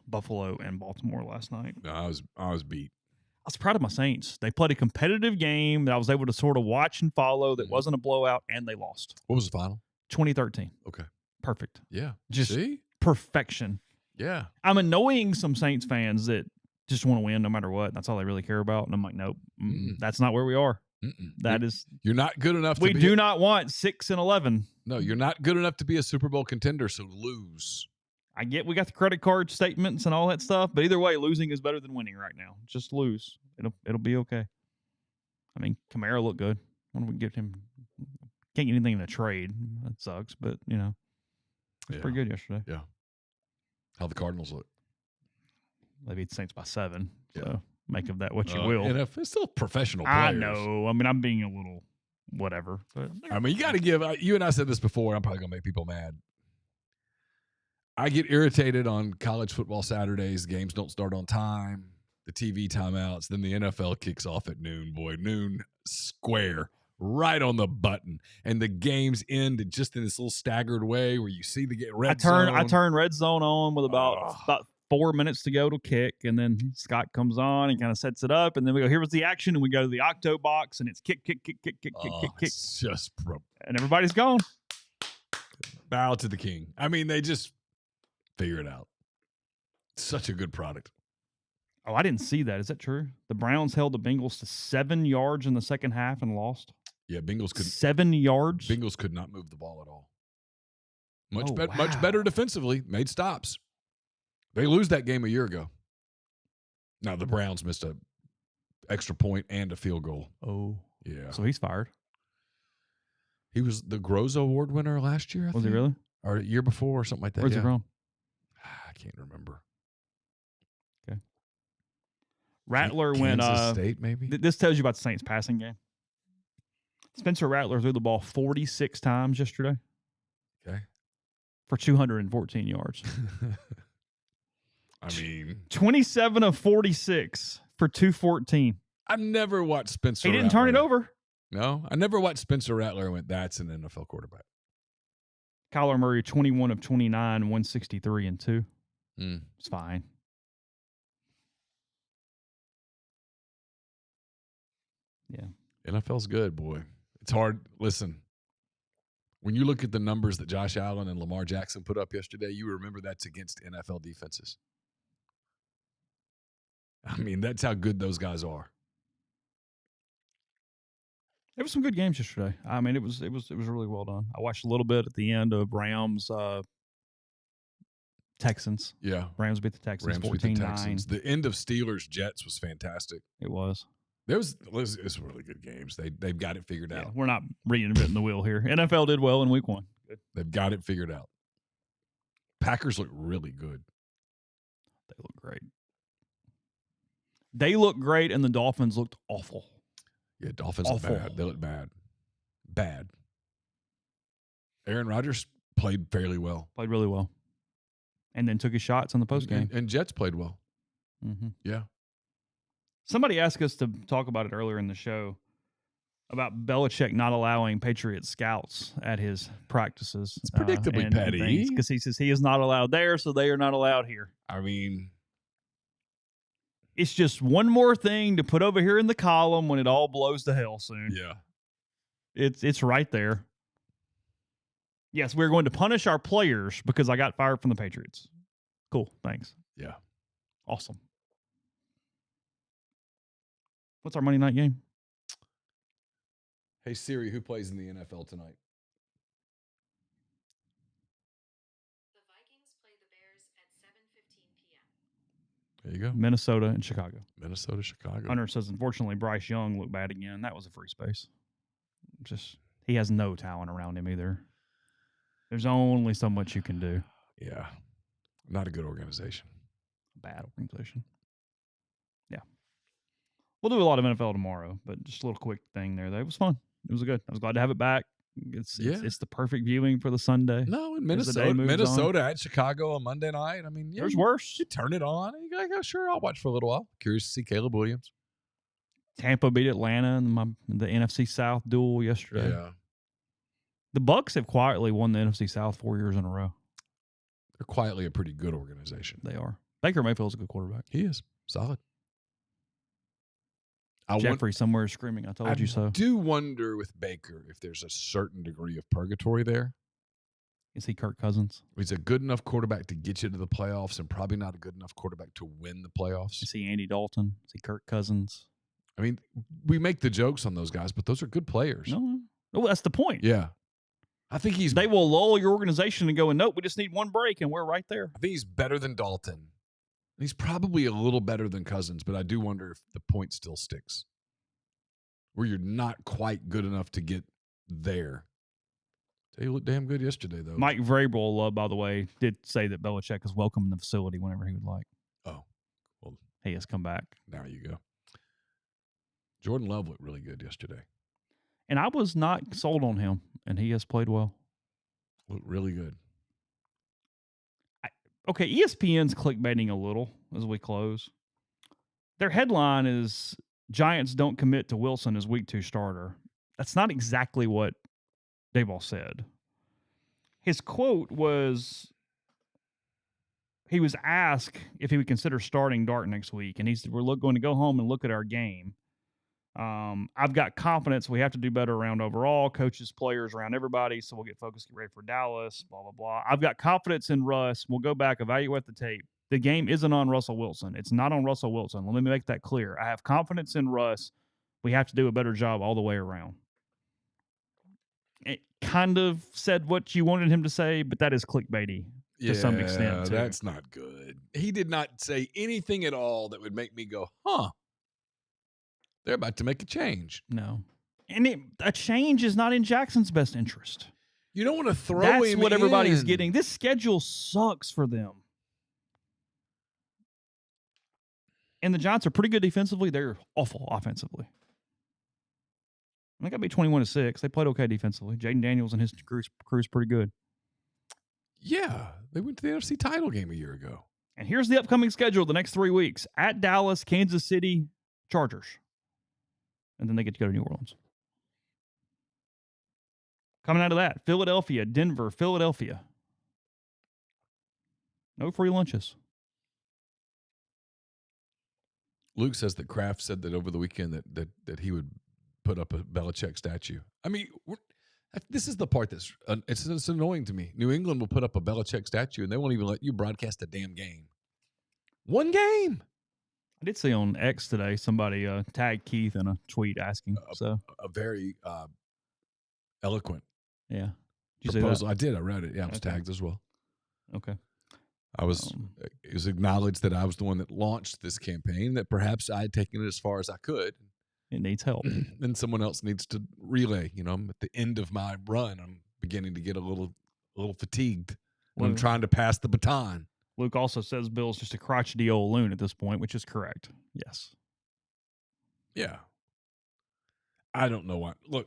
Buffalo and Baltimore last night. No, I was beat. I was proud of my Saints. They played a competitive game that I was able to sort of watch and follow that wasn't a blowout, and they lost. What was the final? 2013. Okay. Perfect. Yeah. Just See? perfection. Yeah. I'm annoying some Saints fans that just want to win no matter what. That's all they really care about. And I'm like, nope, that's not where we are. You're not good enough. We do not want 6-11. No, you're not good enough to be a Super Bowl contender, so lose. I get we got the credit card statements and all that stuff, but either way, losing is better than winning right now. Just lose. It'll be okay. I mean, Kamara looked good. When do we get him? Can't get anything in a trade. That sucks, but it's pretty good yesterday. Yeah. How the Cardinals look? They beat the Saints by 7. So make of that what you will. And if it's still professional players. I know. I mean, I'm being a little whatever. But I mean, you got to give. You and I said this before. I'm probably gonna make people mad. I get irritated on college football Saturdays. Games don't start on time. The TV timeouts. Then the NFL kicks off at noon. Boy, noon square, right on the button, and the games end just in this little staggered way where you see the red zone. I turn red zone on with about 4 minutes to go to kick, and then Scott comes on and kind of sets it up, and then we go, here was the action, and we go to the octo box, and it's kick. It's just and everybody's gone. Bow to the king. I mean, they just figure it out. Such a good product. Oh, I didn't see that. Is that true? The Browns held the Bengals to 7 yards in the second half and lost? Yeah, Bengals could 7 yards? Bengals could not move the ball at all. Much better defensively, made stops. They lose that game a year ago. Now, the Browns missed a extra point and a field goal. Oh. Yeah. So he's fired. He was the Groza Award winner last year, I think. Was he really? Or year before or something like that. Where's he from? I can't remember. Okay. Rattler Kansas State, maybe? This tells you about the Saints passing game. Spencer Rattler threw the ball 46 times yesterday. Okay. For 214 yards. I mean, 27 of 46 for 214. I've never watched Spencer Rattler. He didn't turn it over. No, I never watched Spencer Rattler and went, that's an NFL quarterback. Kyler Murray, 21 of 29, 163 and 2. It's fine. Yeah. NFL's good, boy. It's hard. Listen, when you look at the numbers that Josh Allen and Lamar Jackson put up yesterday, you remember that's against NFL defenses. I mean, that's how good those guys are. There were some good games yesterday. I mean, it was really well done. I watched a little bit at the end of Rams Texans. Yeah. Rams beat the Texans 14-9. The end of Steelers Jets was fantastic. It was. It's really good games. They've got it figured out. We're not reinventing the wheel here. NFL did well in week 1. Good. They've got it figured out. Packers look really good. They look great. They look great, and the Dolphins looked awful. Yeah, Dolphins look bad. They look bad. Bad. Aaron Rodgers played fairly well. Played really well. And then took his shots in the postgame. And Jets played well. Mm-hmm. Yeah. Somebody asked us to talk about it earlier in the show about Belichick not allowing Patriot scouts at his practices. It's predictably petty. Because he says he is not allowed there, so they are not allowed here. I mean, It's just one more thing to put over here in the column when it all blows to hell soon. Yeah. It's right there. Yes, we're going to punish our players because I got fired from the Patriots. Cool. Thanks. Yeah. Awesome. What's our Monday night game? Hey, Siri, who plays in the NFL tonight? The Vikings play the Bears at 7:15 p.m. There you go. Minnesota and Chicago. Minnesota, Chicago. Hunter says, unfortunately, Bryce Young looked bad again. That was a free space. He has no talent around him either. There's only so much you can do. Yeah. Not a good organization. Bad organization. Yeah. We'll do a lot of NFL tomorrow, but just a little quick thing there. That was fun. It was good. I was glad to have it back. It's the perfect viewing for the Sunday. No, in As the day Minnesota moves at Chicago on Monday night. I mean, There's worse. You turn it on. And you go, yeah, sure, I'll watch for a little while. Curious to see Caleb Williams. Tampa beat Atlanta in the NFC South duel yesterday. Yeah. The Bucs have quietly won the NFC South 4 years in a row. They're quietly a pretty good organization. They are. Baker Mayfield's a good quarterback. He is. Solid. Jeffrey somewhere screaming, I told you so. I do wonder with Baker if there's a certain degree of purgatory there. Is he Kirk Cousins? He's a good enough quarterback to get you to the playoffs and probably not a good enough quarterback to win the playoffs. Is he Andy Dalton? Is he Kirk Cousins? I mean, we make the jokes on those guys, but those are good players. No. Well, that's the point. Yeah. I think they will lull your organization and go, nope, we just need one break, and we're right there. I think he's better than Dalton. He's probably a little better than Cousins, but I do wonder if the point still sticks. Where you're not quite good enough to get there. You looked damn good yesterday, though. Mike Vrabel, by the way, did say that Belichick is welcome in the facility whenever he would like. Oh. Well, he has come back. Now you go. Jordan Love looked really good yesterday. And I was not sold on him, and he has played well. Looked really good. Okay, ESPN's clickbaiting a little as we close. Their headline is Giants don't commit to Wilson as week 2 starter. That's not exactly what Daboll said. His quote was, he was asked if he would consider starting Dart next week, and he said, we're going to go home and look at our game. I've got confidence we have to do better around overall, coaches, players, around everybody, so we'll get focused, get ready for Dallas, blah, blah, blah. I've got confidence in Russ. We'll go back, evaluate the tape. The game isn't on Russell Wilson. It's not on Russell Wilson. Let me make that clear. I have confidence in Russ. We have to do a better job all the way around. It kind of said what you wanted him to say, but that is clickbaity to some extent, too. That's not good. He did not say anything at all that would make me go, huh. They're about to make a change. No. And a change is not in Jackson's best interest. You don't want to throw him in. That's what everybody's getting. This schedule sucks for them. And the Giants are pretty good defensively. They're awful offensively. I think I'd be 21-6. They played okay defensively. Jaden Daniels and his crew's pretty good. Yeah. They went to the NFC title game a year ago. And here's the upcoming schedule the next 3 weeks. At Dallas, Kansas City, Chargers. And then they get to go to New Orleans. Coming out of that, Philadelphia, Denver, Philadelphia. No free lunches. Luke says that Kraft said that over the weekend that he would put up a Belichick statue. I mean, this is the part that's it's annoying to me. New England will put up a Belichick statue, and they won't even let you broadcast a damn game. One game. I did see on X today somebody tagged Keith in a tweet asking. A very eloquent Did you proposal. see that? I did. I read it. Yeah, I was tagged as well. Okay. It was acknowledged that I was the one that launched this campaign, that perhaps I had taken it as far as I could. It needs help. And someone else needs to relay. You know, I'm at the end of my run. I'm beginning to get a little fatigued. I'm trying to pass the baton. Luke also says Bill's just a crotchety old loon at this point, which is correct. Yes. Yeah. I don't know why. Look,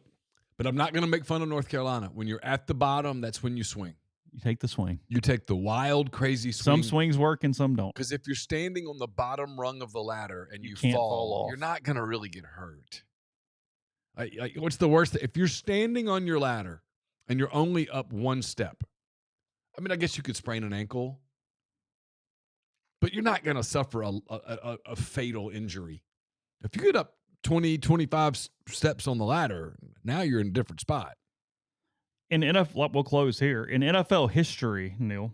but I'm not going to make fun of North Carolina. When you're at the bottom, that's when you swing. You take the swing. You take the wild, crazy swing. Some swings work and some don't. Because if you're standing on the bottom rung of the ladder and you can't fall off. You're not going to really get hurt. What's the worst? If you're standing on your ladder and you're only up one step, I mean, I guess you could sprain an ankle. but you're not going to suffer a fatal injury. If you get up 20, 25 steps on the ladder, now you're in a different spot. In NFL, we'll close here. In NFL history, Neal,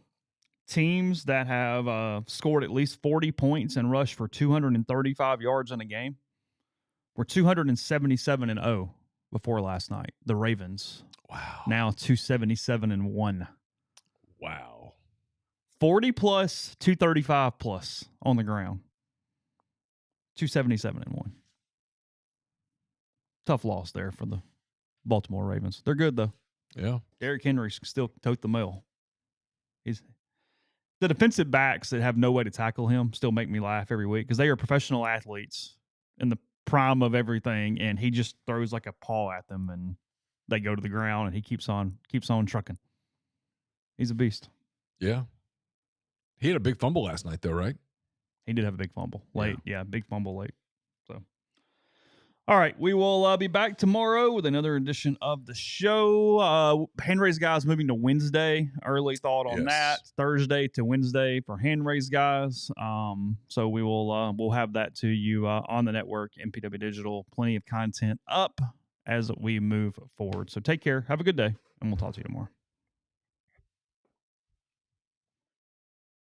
teams that have scored at least 40 points and rushed for 235 yards in a game were 277-0 before last night. The Ravens. Wow. Now 277-1. Wow. 40 plus, 235 plus on the ground. 277-1. Tough loss there for the Baltimore Ravens. They're good, though. Yeah. Derrick Henry still tote the mail. The defensive backs that have no way to tackle him still make me laugh every week because they are professional athletes in the prime of everything, and he just throws like a paw at them, and they go to the ground, and he keeps on trucking. He's a beast. Yeah. He had a big fumble last night, though, right? He did have a big fumble late. Yeah, big fumble late. So, all right, we will be back tomorrow with another edition of the show. Hand raise guys moving to Wednesday. Early thought on that. Thursday to Wednesday for hand raise guys. So we will we'll have that to you on the network, MPW Digital. Plenty of content up as we move forward. So take care. Have a good day, and we'll talk to you tomorrow.